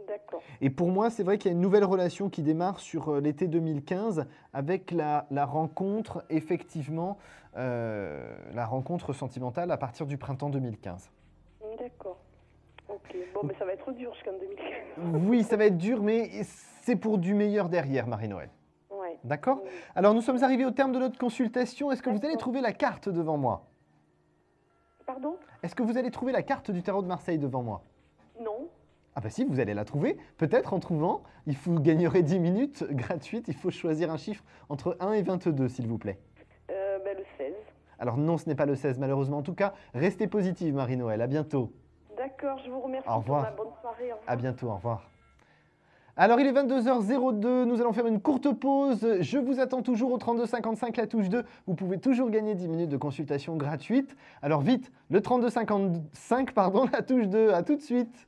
D'accord. Et pour moi, c'est vrai qu'il y a une nouvelle relation qui démarre sur l'été 2015 avec la rencontre, effectivement, la rencontre sentimentale à partir du printemps 2015. D'accord. Ok. Bon, mais ça va être dur jusqu'en 2015. Oui, ça va être dur, mais c'est pour du meilleur derrière, Marie-Noël. Ouais. D'accord ? Alors, nous sommes arrivés au terme de notre consultation. Est-ce que vous allez trouver la carte devant moi ? Pardon ? Est-ce que vous allez trouver la carte du tarot de Marseille devant moi ? Non. Ah bah si, vous allez la trouver. Peut-être en trouvant, vous gagnerez 10 minutes gratuites. Il faut choisir un chiffre entre 1 et 22, s'il vous plaît. Le 16. Alors non, ce n'est pas le 16, malheureusement. En tout cas, restez positive, Marie-Noël. À bientôt. D'accord, je vous remercie. Au revoir. Pour ma bonne soirée. Au revoir. À bientôt, au revoir. Alors, il est 22h02, nous allons faire une courte pause. Je vous attends toujours au 3255, la touche 2. Vous pouvez toujours gagner 10 minutes de consultation gratuite. Alors vite, le 3255, pardon, la touche 2. À tout de suite.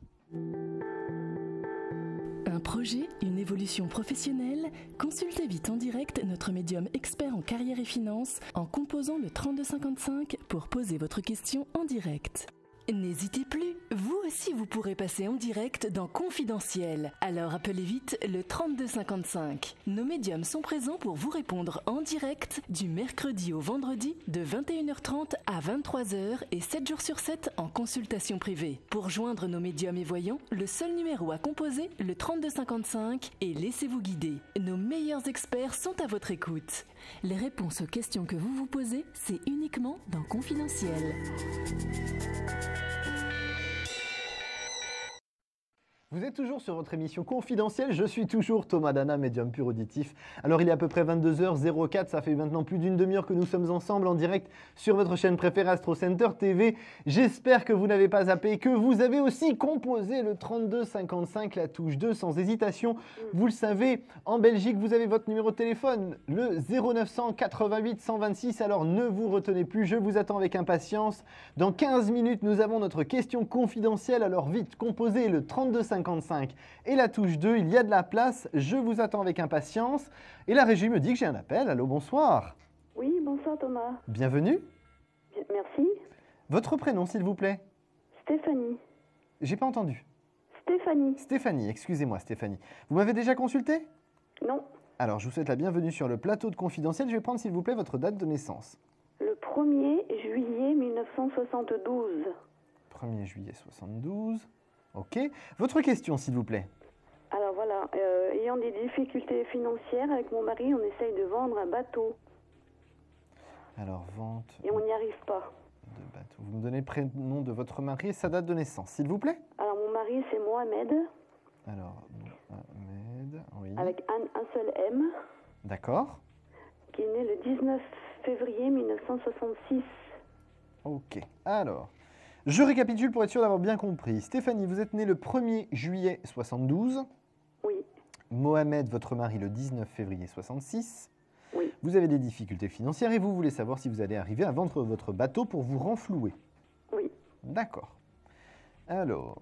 Un projet, une évolution professionnelle? Consultez vite en direct notre médium expert en carrière et finance en composant le 3255 pour poser votre question en direct. N'hésitez plus, vous aussi vous pourrez passer en direct dans Confidentiel. Alors appelez vite le 3255. Nos médiums sont présents pour vous répondre en direct du mercredi au vendredi de 21h30 à 23h et 7 jours sur 7 en consultation privée. Pour joindre nos médiums et voyants, le seul numéro à composer, le 3255, et laissez-vous guider. Nos meilleurs experts sont à votre écoute. Les réponses aux questions que vous vous posez, c'est uniquement dans Confidentiel. Vous êtes toujours sur votre émission confidentielle, je suis toujours Thomas Dana, médium pur auditif. Alors il est à peu près 22h04, ça fait maintenant plus d'une demi-heure que nous sommes ensemble en direct sur votre chaîne préférée Astro Center TV. J'espère que vous n'avez pas zappé, que vous avez aussi composé le 3255, la touche 2 sans hésitation. Vous le savez, en Belgique, vous avez votre numéro de téléphone, le 0900 88 126, alors ne vous retenez plus, je vous attends avec impatience. Dans 15 minutes, nous avons notre question confidentielle, alors vite, composez le 3255 et la touche 2, il y a de la place, je vous attends avec impatience. Et la régie me dit que j'ai un appel. Allô, bonsoir. Oui, bonsoir Thomas. Bienvenue. Merci. Votre prénom, s'il vous plaît? Stéphanie. J'ai pas entendu. Stéphanie. Stéphanie, excusez-moi Stéphanie. Vous m'avez déjà consulté? Non. Alors, je vous souhaite la bienvenue sur le plateau de Confidentiel. Je vais prendre, s'il vous plaît, votre date de naissance. Le 1er juillet 1972. 1er juillet 72. Ok. Votre question, s'il vous plaît. Alors voilà, ayant des difficultés financières avec mon mari, on essaye de vendre un bateau. Alors, vente et on n'y arrive pas. de bateau. Vous me donnez le prénom de votre mari et sa date de naissance, s'il vous plaît. Alors, mon mari, c'est Mohamed. Alors, Mohamed, oui. Avec un seul M. D'accord. Qui est né le 19 février 1966. Ok. Alors, je récapitule pour être sûr d'avoir bien compris. Stéphanie, vous êtes née le 1er juillet 72. Oui. Mohamed, votre mari, le 19 février 66. Oui. Vous avez des difficultés financières et vous voulez savoir si vous allez arriver à vendre votre bateau pour vous renflouer. Oui. D'accord. Alors,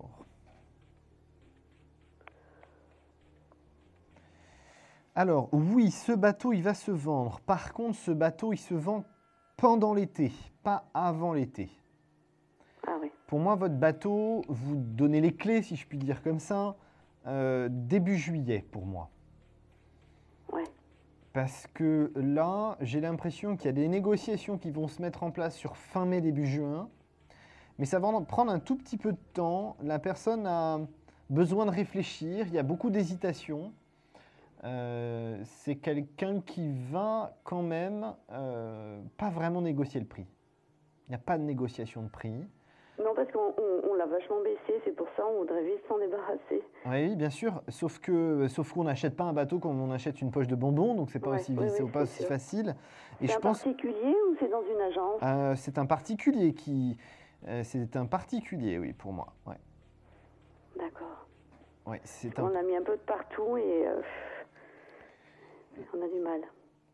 oui, ce bateau, il va se vendre. Par contre, ce bateau, il se vend pendant l'été, pas avant l'été. Ah oui. Pour moi, votre bateau, vous donnez les clés, si je puis dire comme ça, début juillet, pour moi. Ouais. Parce que là, j'ai l'impression qu'il y a des négociations qui vont se mettre en place sur fin mai, début juin. Mais ça va prendre un tout petit peu de temps. La personne a besoin de réfléchir. Il y a beaucoup d'hésitation. C'est quelqu'un qui va quand même pas vraiment négocier le prix. Il n'y a pas de négociation de prix. Non, parce qu'on l'a vachement baissé, c'est pour ça on voudrait vite s'en débarrasser. Oui, bien sûr, sauf qu'on n'achète pas un bateau comme on achète une poche de bonbons, donc c'est pas aussi facile. C'est un particulier ou c'est dans une agence? C'est un particulier c'est un particulier, oui, pour moi. Ouais. D'accord. Ouais, on a mis un peu de partout et on a du mal.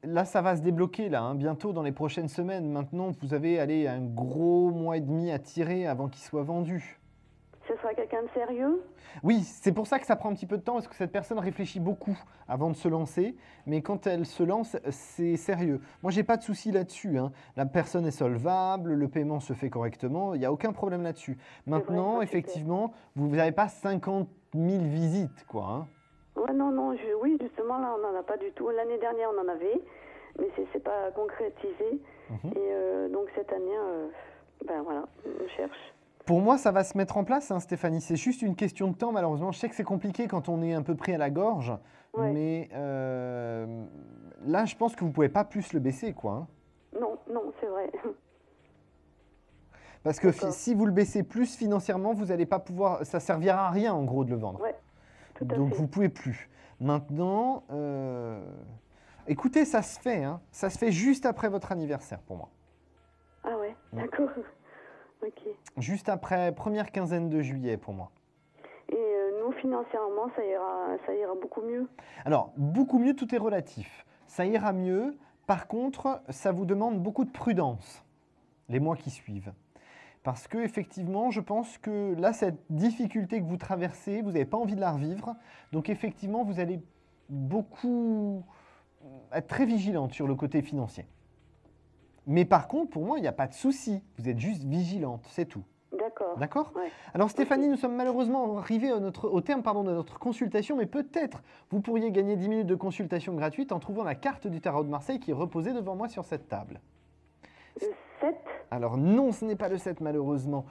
Là, ça va se débloquer, là, hein, bientôt, dans les prochaines semaines. Maintenant, vous avez un gros mois et demi à tirer avant qu'il soit vendu. Ce sera quelqu'un de sérieux? Oui, c'est pour ça que ça prend un petit peu de temps, parce que cette personne réfléchit beaucoup avant de se lancer. Mais quand elle se lance, c'est sérieux. Moi, j'ai pas de souci là-dessus, hein. La personne est solvable, le paiement se fait correctement, il n'y a aucun problème là-dessus. Maintenant, effectivement, vous n'avez pas 50 000 visites, quoi, hein. Ouais, non, oui, justement, là, on n'en a pas du tout. L'année dernière, on en avait, mais c'est pas concrétisé. Et donc, cette année, ben voilà, on cherche. Pour moi, ça va se mettre en place, hein, Stéphanie. C'est juste une question de temps, malheureusement. Je sais que c'est compliqué quand on est un peu pris à la gorge, mais là, je pense que vous ne pouvez pas plus le baisser, quoi. Hein. Non, c'est vrai. Parce que si vous le baissez plus financièrement, vous n'allez pas pouvoir... Ça ne servira à rien, en gros, de le vendre. Ouais. Donc, vous ne pouvez plus. Maintenant, écoutez, ça se fait. Hein. Ça se fait juste après votre anniversaire, pour moi. Ah ouais, d'accord. Ok. Juste après, première quinzaine de juillet, pour moi. Et nous, financièrement, ça ira beaucoup mieux? Alors, beaucoup mieux, tout est relatif. Ça ira mieux. Par contre, ça vous demande beaucoup de prudence, les mois qui suivent. Parce que effectivement, je pense que là, cette difficulté que vous traversez, vous n'avez pas envie de la revivre. Donc effectivement, vous allez beaucoup être très vigilante sur le côté financier. Mais par contre, pour moi, il n'y a pas de souci. Vous êtes juste vigilante, c'est tout. D'accord. D'accord ? Ouais. Alors Stéphanie, nous sommes malheureusement arrivés au terme de notre consultation, mais peut-être vous pourriez gagner 10 minutes de consultation gratuite en trouvant la carte du tarot de Marseille qui est reposée devant moi sur cette table. Le 7 ? Alors non, ce n'est pas le 7 malheureusement.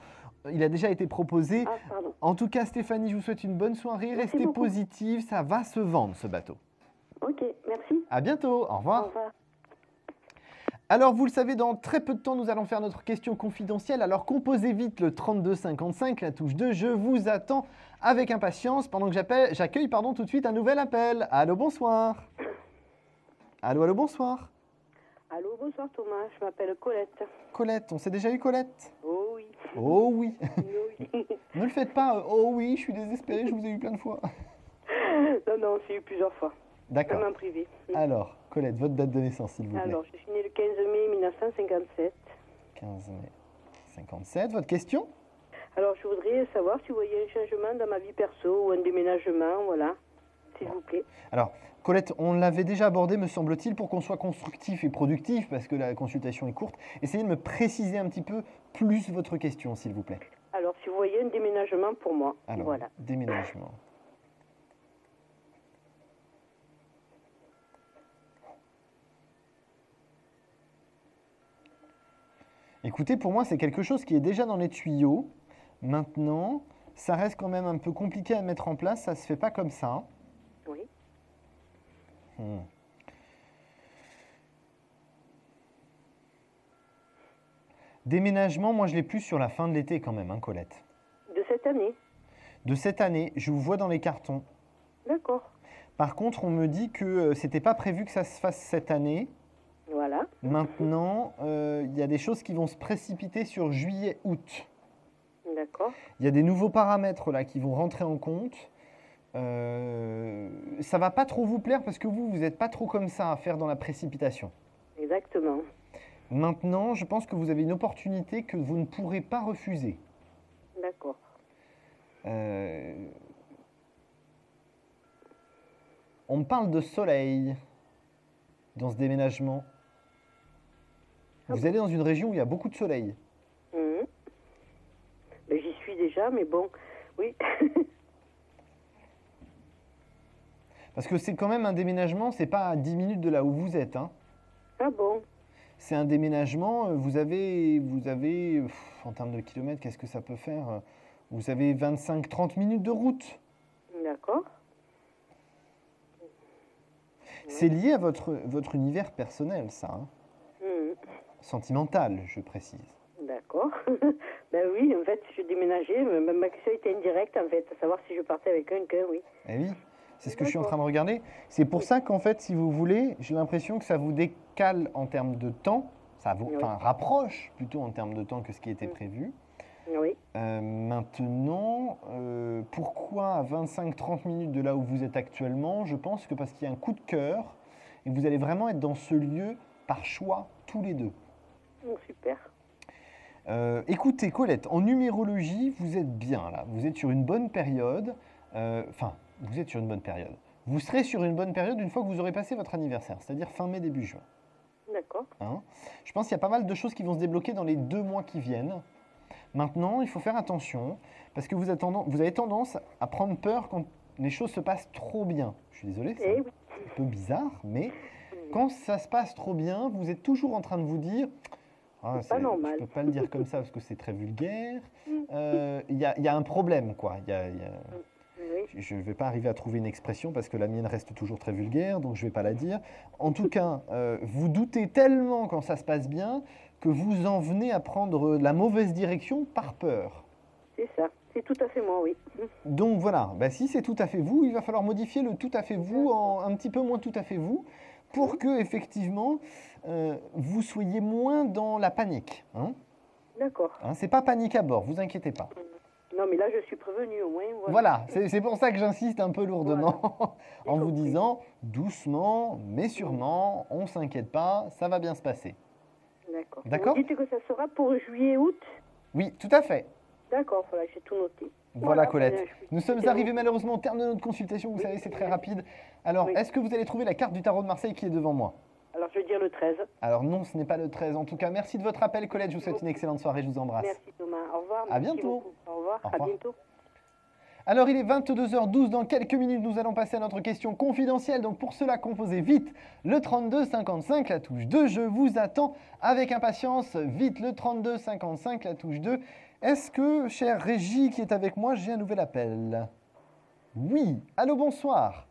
Il a déjà été proposé. Ah, pardon. En tout cas, Stéphanie, je vous souhaite une bonne soirée. Restez positive, ça va se vendre ce bateau. Ok, merci. À bientôt, au revoir. Au revoir. Alors, vous le savez, dans très peu de temps, nous allons faire notre question confidentielle. Alors, composez vite le 3255, la touche 2. Je vous attends avec impatience pendant que j'accueille tout de suite un nouvel appel. Allô, bonsoir. Allô, bonsoir. Allô, bonsoir Thomas, je m'appelle Colette. Colette, on s'est déjà eu Colette? Oh oui. Oh oui. Oui. Ne le faites pas. Oh oui, je suis désespéré, je vous ai eu plein de fois. Non, on s'est eu plusieurs fois. D'accord. Même en privé. Alors, Colette, votre date de naissance, s'il vous plaît. Alors, je suis née le 15 mai 1957. 15 mai 57. Votre question? Alors, je voudrais savoir si vous voyez un changement dans ma vie perso ou un déménagement, voilà, s'il vous plaît. Alors, Colette, on l'avait déjà abordé, me semble-t-il, pour qu'on soit constructif et productif, parce que la consultation est courte. Essayez de me préciser un petit peu plus votre question, s'il vous plaît. Alors, si vous voyez un déménagement pour moi, alors, voilà. Déménagement. Écoutez, pour moi, c'est quelque chose qui est déjà dans les tuyaux. Maintenant, ça reste quand même un peu compliqué à mettre en place, ça ne se fait pas comme ça. Oui. Déménagement, moi je l'ai plus sur la fin de l'été quand même, hein, Colette. De cette année. De cette année, je vous vois dans les cartons. D'accord. Par contre, on me dit que c'était pas prévu que ça se fasse cette année. Voilà. Maintenant, il y a des choses qui vont se précipiter sur juillet-août. D'accord. Il y a des nouveaux paramètres là qui vont rentrer en compte. Ça va pas trop vous plaire parce que vous n'êtes pas trop comme ça à faire dans la précipitation. Exactement. Maintenant, je pense que vous avez une opportunité que vous ne pourrez pas refuser. D'accord. On me parle de soleil dans ce déménagement. Vous allez dans une région où il y a beaucoup de soleil. Ben, j'y suis déjà, mais bon, oui. Parce que c'est quand même un déménagement, c'est pas à 10 minutes de là où vous êtes. Hein. Ah bon? C'est un déménagement, vous avez en termes de kilomètres, qu'est-ce que ça peut faire? Vous avez 25-30 minutes de route. D'accord. C'est lié à votre univers personnel, ça. Hein. Sentimental, je précise. D'accord. Ben oui, en fait, je déménageais. Ma question était indirecte, en fait, à savoir si je partais avec quelqu'un, oui. Eh oui, c'est ce que je suis en train de regarder. C'est pour ça qu'en fait, si vous voulez, j'ai l'impression que ça vous décale en termes de temps. Ça vous rapproche plutôt en termes de temps que ce qui était prévu. Oui. Maintenant, pourquoi à 25-30 minutes de là où vous êtes actuellement? Je pense que parce qu'il y a un coup de cœur et vous allez vraiment être dans ce lieu par choix tous les deux. Oh, super. Écoutez, Colette, en numérologie, vous êtes bien là. Vous êtes sur une bonne période. Vous êtes sur une bonne période. Vous serez sur une bonne période une fois que vous aurez passé votre anniversaire, c'est-à-dire fin mai, début juin. D'accord. Hein? Je pense qu'il y a pas mal de choses qui vont se débloquer dans les 2 mois qui viennent. Maintenant, il faut faire attention parce que vous avez tendance à prendre peur quand les choses se passent trop bien. Je suis désolé, c'est un peu bizarre, mais quand ça se passe trop bien, vous êtes toujours en train de vous dire c'est pas normal. Je ne peux pas le dire comme ça parce que c'est très vulgaire. Il y a un problème, quoi. Je ne vais pas arriver à trouver une expression parce que la mienne reste toujours très vulgaire, donc je ne vais pas la dire. En tout cas, vous doutez tellement quand ça se passe bien que vous en venez à prendre la mauvaise direction par peur. C'est ça, c'est tout à fait moi, oui. Donc voilà, si c'est tout à fait vous, il va falloir modifier le tout à fait vous en un petit peu moins tout à fait vous pour que effectivement vous soyez moins dans la panique. Hein. D'accord. Hein, c'est pas panique à bord, vous inquiétez pas. Non, mais là, je suis prévenue au moins. Voilà, c'est pour ça que j'insiste un peu lourdement en vous disant doucement, mais sûrement, on ne s'inquiète pas, ça va bien se passer. D'accord. D'accord. Vous dites que ça sera pour juillet-août? Oui, tout à fait. D'accord, voilà, j'ai tout noté. Voilà, Colette. Nous sommes arrivés malheureusement au terme de notre consultation, vous savez, c'est très rapide. Alors, est-ce que vous allez trouver la carte du tarot de Marseille qui est devant moi? Alors, je vais dire le 13. Alors non, ce n'est pas le 13. En tout cas, merci de votre appel, Colette. Je vous souhaite une excellente soirée. Je vous embrasse. Merci, Thomas. Au revoir. À bientôt. Au revoir. Au revoir. À bientôt. Alors, il est 22h12. Dans quelques minutes, nous allons passer à notre question confidentielle. Donc, pour cela, composez vite le 3255, la touche 2. Je vous attends avec impatience. Vite le 3255, la touche 2. Est-ce que, chère Régie qui est avec moi, j'ai un nouvel appel? Oui. Allô, bonsoir.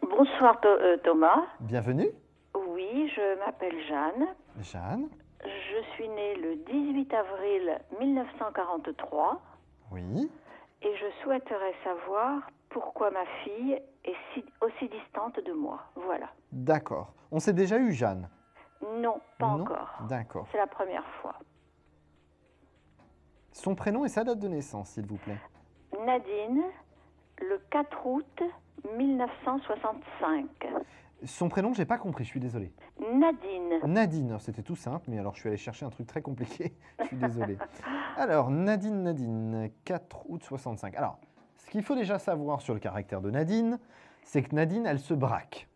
Bonsoir Thomas. Bienvenue. Oui, je m'appelle Jeanne. Jeanne. Je suis née le 18 avril 1943. Oui. Et je souhaiterais savoir pourquoi ma fille est aussi distante de moi. Voilà. D'accord. On s'est déjà eu, Jeanne? Non, pas encore. D'accord. C'est la première fois. Son prénom et sa date de naissance, s'il vous plaît. Nadine, le 4 août 1965. Son prénom, j'ai pas compris, je suis désolé. Nadine. Nadine, c'était tout simple, mais alors je suis allé chercher un truc très compliqué. Je suis désolé. Alors, Nadine, 4 août 65. Alors, ce qu'il faut déjà savoir sur le caractère de Nadine, c'est que Nadine, elle se braque.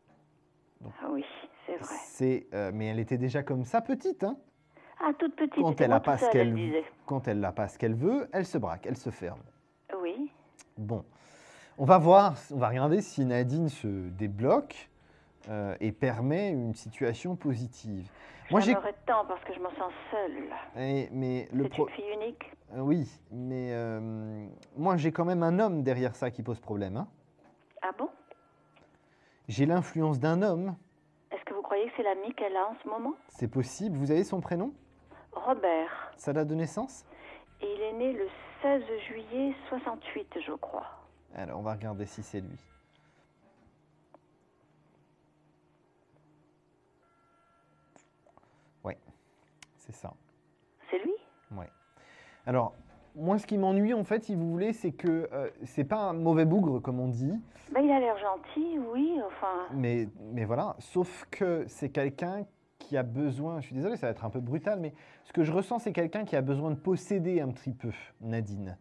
Donc, oui, c'est vrai. Mais elle était déjà comme ça, petite, hein. Ah, toute petite. Quand elle n'a pas ce qu'elle veut, elle se braque, elle se ferme. Oui. Bon, on va voir, on va regarder si Nadine se débloque et permet une situation positive. Moi, j'aimerais tant parce que je me sens seule. Mais c'est une fille unique. Oui, mais moi j'ai quand même un homme derrière ça qui pose problème. Hein. Ah bon? J'ai l'influence d'un homme. Est-ce que vous croyez que c'est l'ami qu'elle a en ce moment? C'est possible. Vous avez son prénom? Robert. Sa date de naissance? Et il est né le 16 juillet 68, je crois. Alors, on va regarder si c'est lui. Ouais, c'est ça. C'est lui? Ouais. Alors, moi, ce qui m'ennuie, en fait, si vous voulez, c'est que c'est pas un mauvais bougre, comme on dit. Ben, il a l'air gentil, oui, enfin... Mais voilà, sauf que c'est quelqu'un qui a besoin, je suis désolé, ça va être un peu brutal, mais ce que je ressens, c'est quelqu'un qui a besoin de posséder un petit peu Nadine.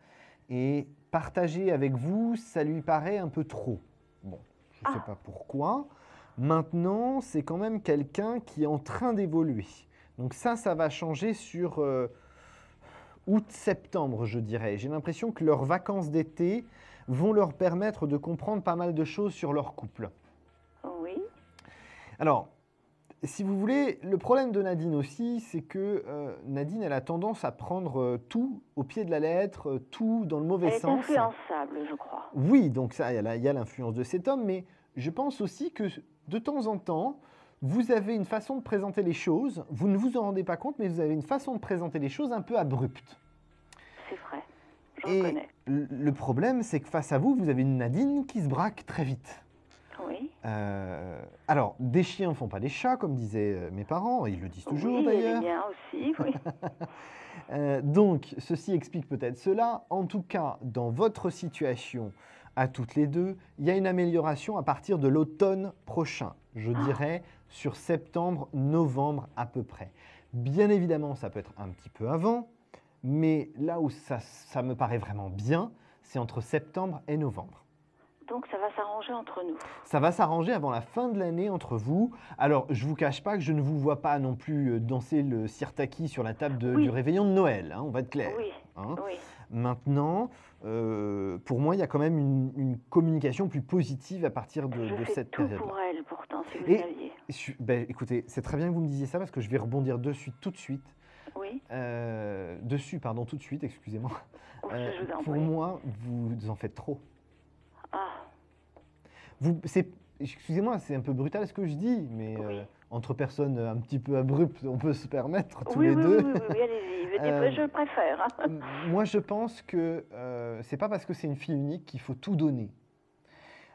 Et partager avec vous, ça lui paraît un peu trop. Bon, je ne sais pas pourquoi. Maintenant, c'est quand même quelqu'un qui est en train d'évoluer. Donc ça va changer sur août-septembre, je dirais. J'ai l'impression que leurs vacances d'été vont leur permettre de comprendre pas mal de choses sur leur couple. Oui. Alors, si vous voulez, le problème de Nadine aussi, c'est que Nadine, elle a tendance à prendre tout au pied de la lettre, tout dans le mauvais sens. Elle est influençable, je crois. Oui, donc ça, il y a l'influence de cet homme, mais je pense aussi que de temps en temps, vous avez une façon de présenter les choses, vous ne vous en rendez pas compte, mais vous avez une façon de présenter les choses un peu abrupte. C'est vrai, je reconnais. Le problème, c'est que face à vous, vous avez une Nadine qui se braque très vite. Oui. Alors, des chiens ne font pas des chats, comme disaient mes parents, ils le disent toujours d'ailleurs. Oui, les miens aussi, oui. Donc, ceci explique peut-être cela. En tout cas, dans votre situation, à toutes les deux, il y a une amélioration à partir de l'automne prochain. Je dirais sur septembre, novembre à peu près. Bien évidemment, ça peut être un petit peu avant, mais là où ça me paraît vraiment bien, c'est entre septembre et novembre. Donc ça va s'arranger entre nous. Ça va s'arranger avant la fin de l'année entre vous. Alors, je ne vous cache pas que je ne vous vois pas non plus danser le sirtaki sur la table du réveillon de Noël, hein, on va être clair. Oui, hein. oui. Maintenant, pour moi, il y a quand même une communication plus positive à partir de cette période-là. Je fais tout pour elle, pourtant, si vous saviez. Écoutez, c'est très bien que vous me disiez ça, parce que je vais rebondir dessus tout de suite. Oui. Tout de suite, excusez-moi. Je vous en pour prie. moi, vous en faites trop. Ah. Excusez-moi, c'est un peu brutal ce que je dis, mais entre personnes un petit peu abruptes, on peut se permettre tous les deux. Oui, allez-y, je préfère. Hein. Moi, je pense que c'est pas parce que c'est une fille unique qu'il faut tout donner.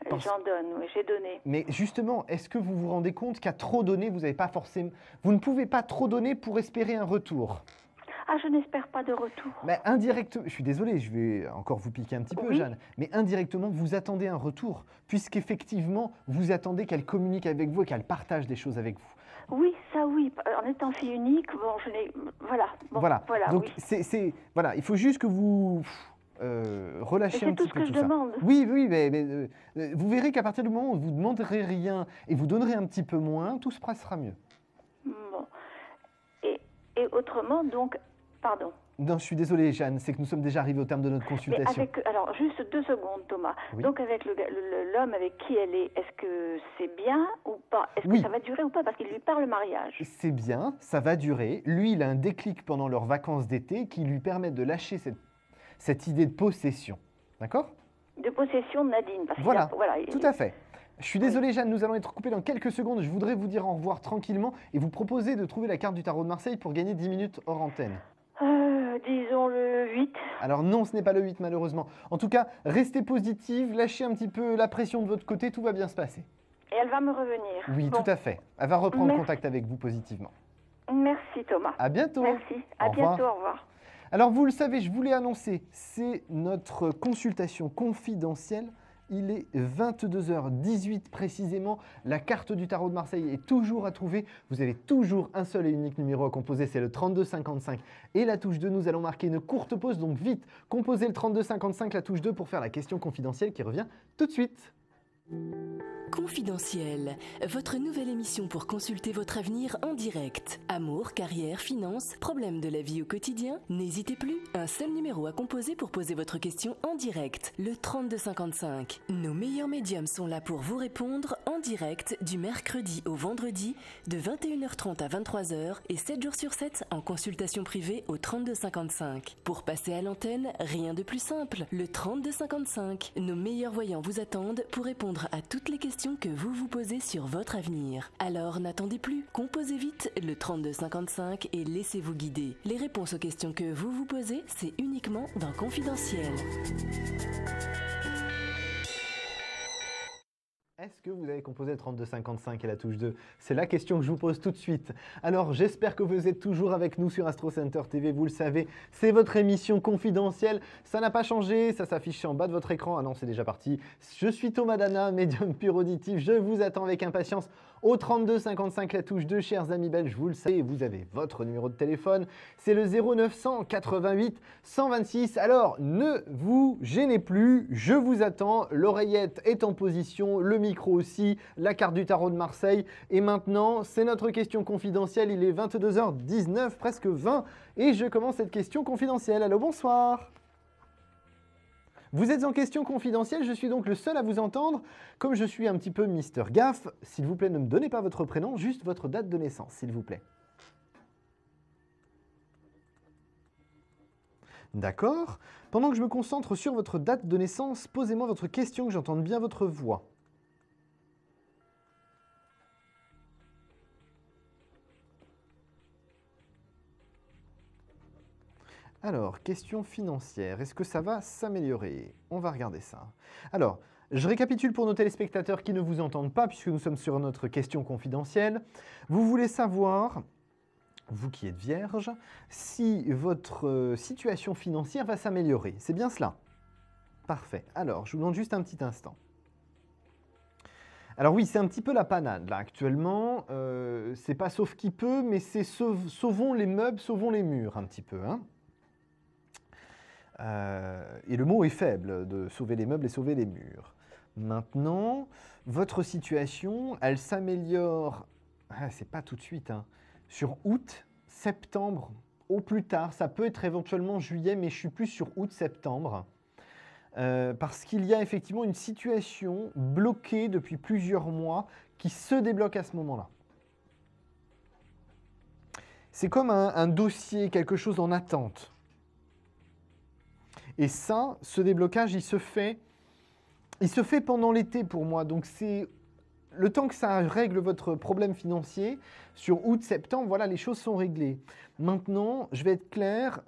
J'en donne, oui, j'ai donné. Mais justement, est-ce que vous vous rendez compte qu'à trop donner, vous ne pouvez pas trop donner pour espérer un retour? Ah, je n'espère pas de retour. Mais indirectement, je suis désolé, je vais encore vous piquer un petit peu, Jeanne, mais indirectement, vous attendez un retour, puisqu'effectivement, vous attendez qu'elle communique avec vous et qu'elle partage des choses avec vous. Oui, ça oui. En étant fille unique, bon, je n'ai... Voilà. Bon, voilà. Donc, voilà, il faut juste que vous relâchez un petit peu tout ça. C'est tout ce que je demande. Oui, mais vous verrez qu'à partir du moment où vous ne demanderez rien et vous donnerez un petit peu moins, tout se passera mieux. Bon. Et autrement, donc... Pardon. Non, je suis désolé, Jeanne, c'est que nous sommes déjà arrivés au terme de notre consultation. Alors, juste 2 secondes, Thomas. Oui. Donc, avec l'homme avec qui elle est-ce que c'est bien ou pas? Est-ce que ça va durer ou pas? Parce qu'il lui parle mariage. C'est bien, ça va durer. Lui, il a un déclic pendant leurs vacances d'été qui lui permet de lâcher cette idée de possession. D'accord? De possession de Nadine. Parce tout à fait. Je suis désolé, Jeanne, nous allons être coupés dans quelques secondes. Je voudrais vous dire au revoir tranquillement et vous proposer de trouver la carte du tarot de Marseille pour gagner 10 minutes hors antenne. Disons le 8. Alors non, ce n'est pas le 8 malheureusement. En tout cas, restez positive, lâchez un petit peu la pression de votre côté, tout va bien se passer. Et elle va me revenir. Oui, tout à fait. Elle va reprendre contact avec vous positivement. Merci Thomas. À bientôt. Merci. À bientôt, au revoir. Alors vous le savez, je vous l'ai annoncé, c'est notre consultation confidentielle. Il est 22h18 précisément. La carte du tarot de Marseille est toujours à trouver. Vous avez toujours un seul et unique numéro à composer, c'est le 3255 et la touche 2. Nous allons marquer une courte pause, donc vite, composez le 3255, la touche 2 pour faire la question confidentielle qui revient tout de suite. Confidentiel, votre nouvelle émission pour consulter votre avenir en direct. Amour, carrière, finances, problèmes de la vie au quotidien? N'hésitez plus, un seul numéro à composer pour poser votre question en direct, le 3255. Nos meilleurs médiums sont là pour vous répondre en direct. direct du mercredi au vendredi de 21h30 à 23h et 7 jours sur 7 en consultation privée au 3255. Pour passer à l'antenne, rien de plus simple, le 3255. Nos meilleurs voyants vous attendent pour répondre à toutes les questions que vous vous posez sur votre avenir. Alors n'attendez plus, composez vite le 3255 et laissez-vous guider. Les réponses aux questions que vous vous posez, c'est uniquement dans Confidentiel. Est-ce que vous avez composé le 3255 et la touche 2? C'est la question que je vous pose tout de suite. Alors, j'espère que vous êtes toujours avec nous sur Astro Center TV. Vous le savez, c'est votre émission confidentielle. Ça n'a pas changé, ça s'affiche en bas de votre écran. Ah non, c'est déjà parti. Je suis Thomas Dana, médium pur auditif. Je vous attends avec impatience au 3255, la touche 2, chers amis belges. Vous le savez, vous avez votre numéro de téléphone. C'est le 0900 88 126. Alors, ne vous gênez plus. Je vous attends. L'oreillette est en position, le micro aussi, la carte du tarot de Marseille. Et maintenant, c'est notre question confidentielle. Il est 22h19, presque 20. Et je commence cette question confidentielle. Allô, bonsoir. Vous êtes en question confidentielle, je suis donc le seul à vous entendre. Comme je suis un petit peu Mister Gaff, s'il vous plaît, ne me donnez pas votre prénom, juste votre date de naissance, s'il vous plaît. D'accord. Pendant que je me concentre sur votre date de naissance, posez-moi votre question, que j'entende bien votre voix. Alors, question financière, est-ce que ça va s'améliorer? On va regarder ça. Alors, je récapitule pour nos téléspectateurs qui ne vous entendent pas, puisque nous sommes sur notre question confidentielle. Vous voulez savoir, vous qui êtes vierge, si votre situation financière va s'améliorer. C'est bien cela? Parfait. Alors, je vous demande juste un petit instant. Alors oui, c'est un petit peu la panade, là, actuellement. C'est pas sauf qui peut, mais c'est sauvons les meubles, sauvons les murs, un petit peu, hein. Et le mot est faible, de sauver les meubles et sauver les murs. Maintenant, votre situation, elle s'améliore, c'est pas tout de suite, hein, sur août, septembre, au plus tard. Ça peut être éventuellement juillet, mais je suis plus sur août-septembre. Parce qu'il y a effectivement une situation bloquée depuis plusieurs mois qui se débloque à ce moment-là. C'est comme un dossier, quelque chose en attente. Et ça, ce déblocage, il se fait pendant l'été pour moi. Donc c'est le temps que ça règle votre problème financier, sur août-septembre, voilà, les choses sont réglées. Maintenant, je vais être clair,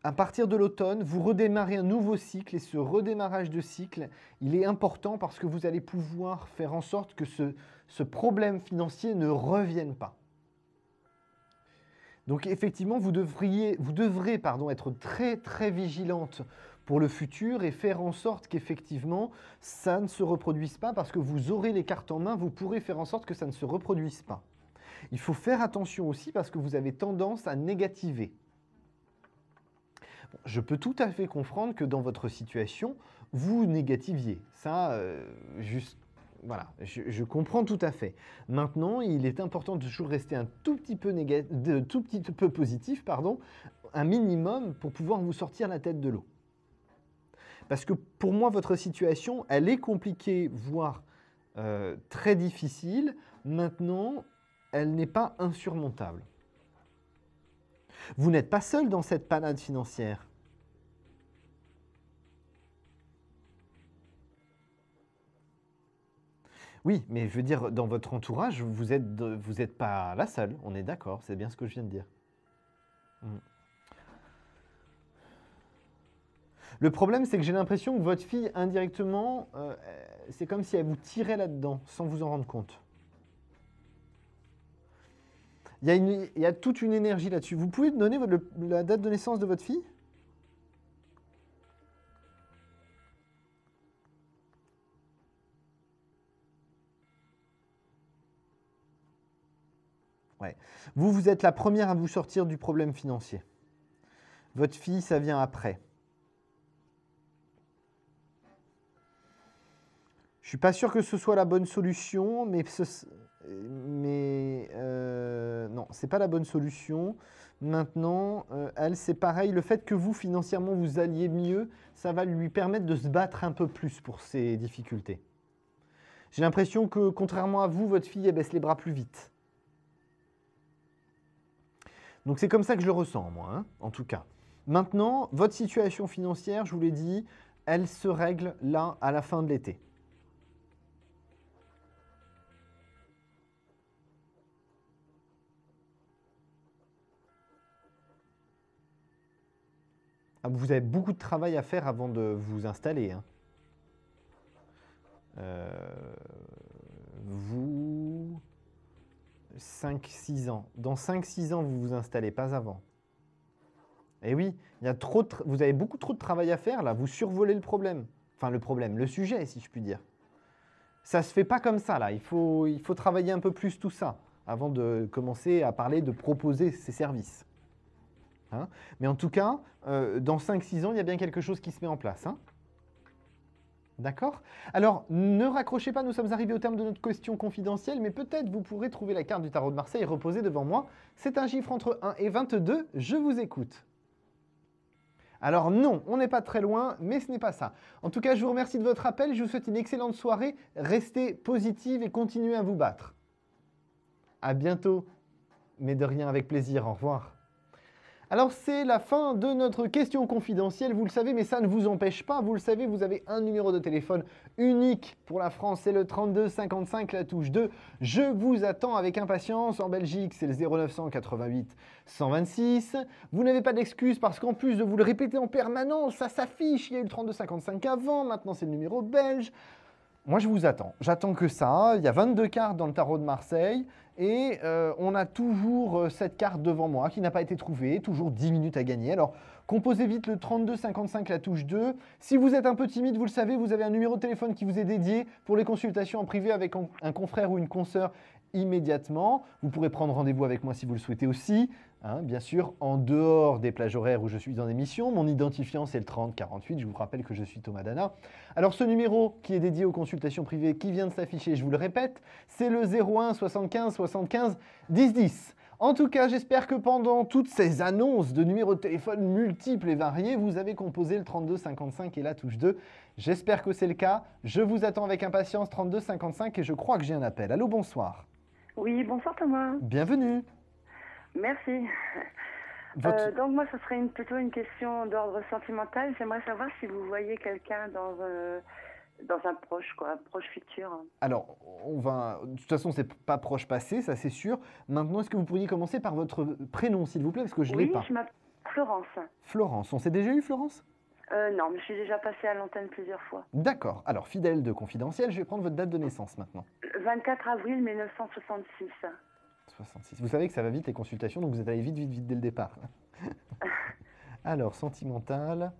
à partir de l'automne, vous redémarrez un nouveau cycle et ce redémarrage de cycle, il est important parce que vous allez pouvoir faire en sorte que ce problème financier ne revienne pas. Donc effectivement, vous devrez être très très vigilante pour le futur et faire en sorte qu'effectivement, ça ne se reproduise pas parce que vous aurez les cartes en main, vous pourrez faire en sorte que ça ne se reproduise pas. Il faut faire attention aussi parce que vous avez tendance à négativer. Bon, je peux tout à fait comprendre que dans votre situation, vous négativiez. Ça, voilà, je comprends tout à fait. Maintenant, il est important de toujours rester un tout petit peu positif, pardon, un minimum pour pouvoir vous sortir la tête de l'eau. Parce que pour moi, votre situation, elle est compliquée, voire très difficile. Maintenant, elle n'est pas insurmontable. Vous n'êtes pas seul dans cette panade financière. Oui, mais je veux dire, dans votre entourage, vous n'êtes pas la seule, on est d'accord, c'est bien ce que je viens de dire. Le problème, c'est que j'ai l'impression que votre fille, indirectement, c'est comme si elle vous tirait là-dedans, sans vous en rendre compte. Il y a toute une énergie là-dessus. Vous pouvez me donner la date de naissance de votre fille ? Ouais. Vous êtes la première à vous sortir du problème financier. Votre fille, ça vient après. Je ne suis pas sûr que ce soit la bonne solution, mais non, ce n'est pas la bonne solution. Maintenant, elle, c'est pareil. Le fait que vous, financièrement, vous alliez mieux, ça va lui permettre de se battre un peu plus pour ses difficultés. J'ai l'impression que, contrairement à vous, votre fille, elle baisse les bras plus vite. Donc c'est comme ça que je le ressens, moi, hein, en tout cas. Maintenant, votre situation financière, je vous l'ai dit, elle se règle là, à la fin de l'été. Ah, vous avez beaucoup de travail à faire avant de vous installer, hein. Vous... 5-6 ans. Dans 5-6 ans, vous vous installez, pas avant. Eh oui, il y a vous avez beaucoup trop de travail à faire, là. Vous survolez le problème. Enfin, le sujet, si je puis dire. Ça se fait pas comme ça, là. Il faut travailler un peu plus tout ça avant de commencer à parler de proposer ces services. Hein? Mais en tout cas, dans 5-6 ans, il y a bien quelque chose qui se met en place. Hein? D'accord? Alors, ne raccrochez pas, nous sommes arrivés au terme de notre question confidentielle, mais peut-être vous pourrez trouver la carte du tarot de Marseille reposée devant moi. C'est un chiffre entre 1 et 22, je vous écoute. Alors non, on n'est pas très loin, mais ce n'est pas ça. En tout cas, je vous remercie de votre appel, je vous souhaite une excellente soirée, restez positive et continuez à vous battre. À bientôt, mais de rien, avec plaisir, au revoir. Alors c'est la fin de notre question confidentielle, vous le savez, mais ça ne vous empêche pas, vous le savez, vous avez un numéro de téléphone unique pour la France, c'est le 32 55, la touche 2. Je vous attends avec impatience, en Belgique c'est le 0988 126. Vous n'avez pas d'excuse parce qu'en plus de vous le répéter en permanence, ça s'affiche, il y a eu le 32 55 avant, maintenant c'est le numéro belge. Moi, je vous attends. J'attends que ça. Il y a 22 cartes dans le tarot de Marseille et on a toujours cette carte devant moi qui n'a pas été trouvée. Toujours 10 minutes à gagner. Alors, composez vite le 32 55, la touche 2. Si vous êtes un peu timide, vous le savez, vous avez un numéro de téléphone qui vous est dédié pour les consultations en privé avec un confrère ou une consoeur immédiatement. Vous pourrez prendre rendez-vous avec moi si vous le souhaitez aussi. Hein, bien sûr, en dehors des plages horaires où je suis en émission. Mon identifiant, c'est le 3048. Je vous rappelle que je suis Thomas Dana. Alors, ce numéro qui est dédié aux consultations privées qui vient de s'afficher, je vous le répète, c'est le 01 75 75 10 10. En tout cas, j'espère que pendant toutes ces annonces de numéros de téléphone multiples et variés, vous avez composé le 32 55 et la touche 2. J'espère que c'est le cas. Je vous attends avec impatience, 32 55, et je crois que j'ai un appel. Allô, bonsoir. Oui, bonsoir Thomas. Bienvenue. Merci. Donc moi, ce serait plutôt une question d'ordre sentimental. J'aimerais savoir si vous voyez quelqu'un dans un proche, quoi, proche futur. Alors, de toute façon, c'est pas proche passé, ça c'est sûr. Maintenant, est-ce que vous pourriez commencer par votre prénom, s'il vous plaît, parce que je ne l'ai pas. Oui, je m'appelle Florence. Florence. On s'est déjà eu, Florence? Non, mais je suis déjà passée à l'antenne plusieurs fois. D'accord. Alors, fidèle de confidentiel, je vais prendre votre date de naissance maintenant. 24 avril 1966. 66. Vous savez que ça va vite les consultations, donc vous êtes allé vite dès le départ. Alors, sentimental.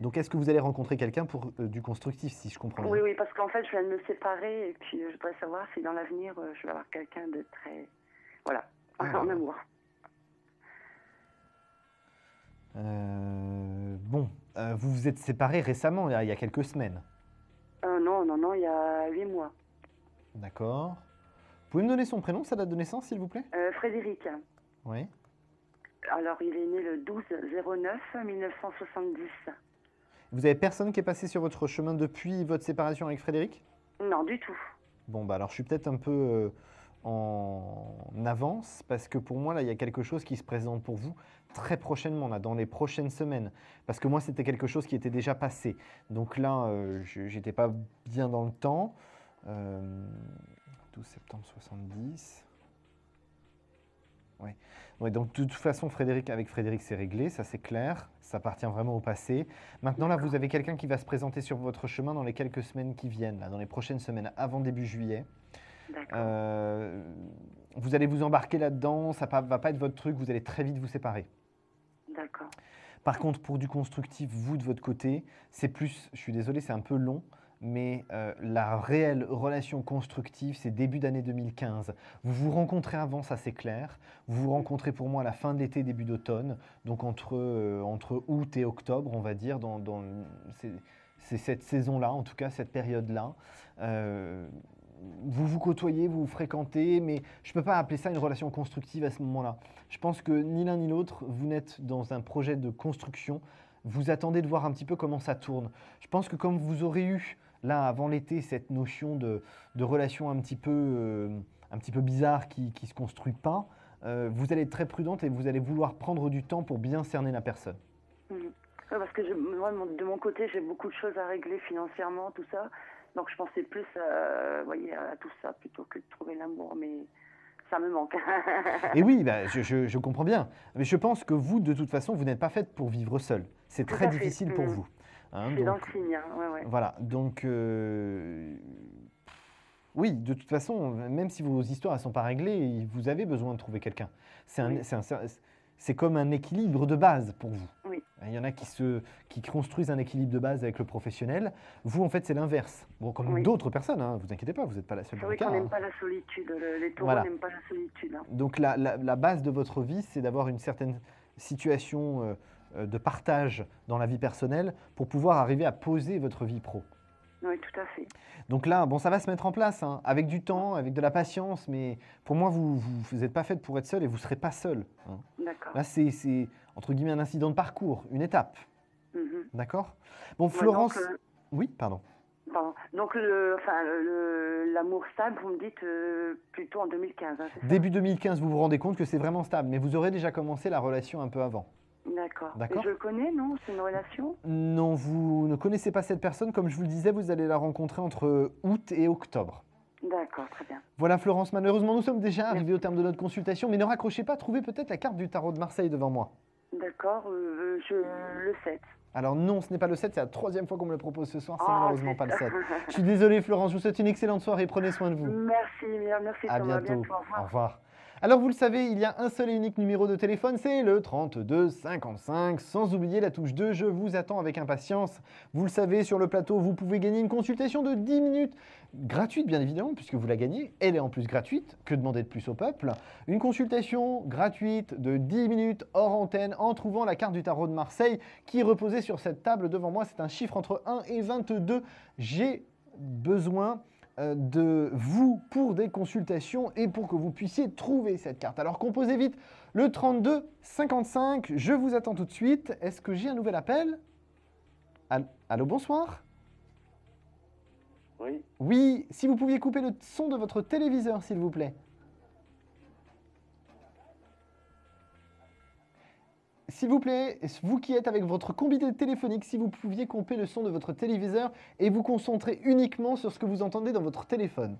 Donc, est-ce que vous allez rencontrer quelqu'un pour du constructif, si je comprends bien? Oui, oui, parce qu'en fait, je viens de me séparer et puis je voudrais savoir si dans l'avenir, je vais avoir quelqu'un de très... Voilà, en amour. Bon, vous vous êtes séparés récemment, il y a quelques semaines. Non, il y a 8 mois. D'accord. Vous pouvez me donner son prénom, sa date de naissance, s'il vous plaît? Frédéric. Oui. Alors, il est né le 12-09 1970. Vous avez personne qui est passé sur votre chemin depuis votre séparation avec Frédéric? Non, du tout. Bon, bah alors je suis peut-être un peu en avance, parce que pour moi, là, il y a quelque chose qui se présente pour vous très prochainement, là, dans les prochaines semaines. Parce que moi, c'était quelque chose qui était déjà passé. Donc là, j'étais pas bien dans le temps. 12 septembre 70. Oui. Ouais, donc de toute façon, avec Frédéric, c'est réglé, ça c'est clair. Ça appartient vraiment au passé. Maintenant, là, vous avez quelqu'un qui va se présenter sur votre chemin dans les quelques semaines qui viennent, là, dans les prochaines semaines, avant début juillet. Vous allez vous embarquer là-dedans, ça ne va pas être votre truc, vous allez très vite vous séparer. D'accord. Par contre, pour du constructif, vous, de votre côté, c'est plus, je suis désolé, c'est un peu long, mais la réelle relation constructive, c'est début d'année 2015. Vous vous rencontrez avant, ça c'est clair. Vous vous rencontrez pour moi à la fin de l'été, début d'automne, donc entre août et octobre, on va dire, c'est cette saison-là, en tout cas cette période-là. Vous vous côtoyez, vous vous fréquentez, mais je ne peux pas appeler ça une relation constructive à ce moment-là. Je pense que ni l'un ni l'autre, vous n'êtes dans un projet de construction. vous attendez de voir un petit peu comment ça tourne. Je pense que comme vous aurez eu, là, avant l'été, cette notion de relation un petit peu bizarre qui ne se construit pas, vous allez être très prudente et vous allez vouloir prendre du temps pour bien cerner la personne. Ouais, parce que moi, de mon côté, j'ai beaucoup de choses à régler financièrement, tout ça. Donc je pensais plus à tout ça plutôt que de trouver l'amour, mais ça me manque. Et oui, je comprends bien. Mais je pense que vous, de toute façon, vous n'êtes pas faite pour vivre seule. C'est très difficile pour vous. Hein, c'est dans le signe. Ouais. Voilà, donc oui, de toute façon, même si vos histoires ne sont pas réglées, vous avez besoin de trouver quelqu'un. C'est comme un équilibre de base pour vous. Oui. Il y en a qui construisent un équilibre de base avec le professionnel. Vous, en fait, c'est l'inverse. Bon, comme d'autres personnes, hein, vous inquiétez pas, vous n'êtes pas la seule. C'est vrai qu'on n'aime pas la solitude. Les taureaux n'aiment pas la solitude. Hein. Donc, la base de votre vie, c'est d'avoir une certaine situation de partage dans la vie personnelle pour pouvoir arriver à poser votre vie pro. Oui, tout à fait. Donc là, bon, ça va se mettre en place, hein, avec du temps, avec de la patience, mais pour moi, vous n'êtes pas faite pour être seule et vous ne serez pas seule. Hein. D'accord. Là, c'est entre guillemets un incident de parcours, une étape. D'accord ? Bon, Florence... donc, oui, pardon. Donc, l'amour stable, vous me dites plutôt en 2015, hein, c'est ça ? Début 2015, vous vous rendez compte que c'est vraiment stable, mais vous aurez déjà commencé la relation un peu avant. D'accord. Et je le connais, non ? C'est une relation ? Non, vous ne connaissez pas cette personne. Comme je vous le disais, vous allez la rencontrer entre août et octobre. D'accord, très bien. Voilà Florence, malheureusement, nous sommes déjà arrivés au terme de notre consultation, mais ne raccrochez pas, trouvez peut-être la carte du tarot de Marseille devant moi. D'accord, le 7. Alors non, ce n'est pas le 7, c'est la 3e fois qu'on me le propose ce soir, c'est malheureusement pas le 7. Je suis désolé Florence, je vous souhaite une excellente soirée, prenez soin de vous. Merci à Thomas, bientôt. Au revoir. Alors vous le savez, il y a un seul et unique numéro de téléphone, c'est le 32 55, sans oublier la touche 2, je vous attends avec impatience. Vous le savez, sur le plateau, vous pouvez gagner une consultation de 10 minutes, gratuite bien évidemment, puisque vous la gagnez, elle est en plus gratuite, que demander de plus au peuple. Une consultation gratuite de 10 minutes hors antenne en trouvant la carte du tarot de Marseille qui est reposée sur cette table devant moi, c'est un chiffre entre 1 et 22. J'ai besoin de vous pour des consultations et pour que vous puissiez trouver cette carte. Alors composez vite le 32 55, je vous attends tout de suite. Est-ce que j'ai un nouvel appel ? Allô, bonsoir ? Oui. Oui, si vous pouviez couper le son de votre téléviseur, s'il vous plaît. S'il vous plaît, vous qui êtes avec votre combiné téléphonique, si vous pouviez couper le son de votre téléviseur et vous concentrer uniquement sur ce que vous entendez dans votre téléphone.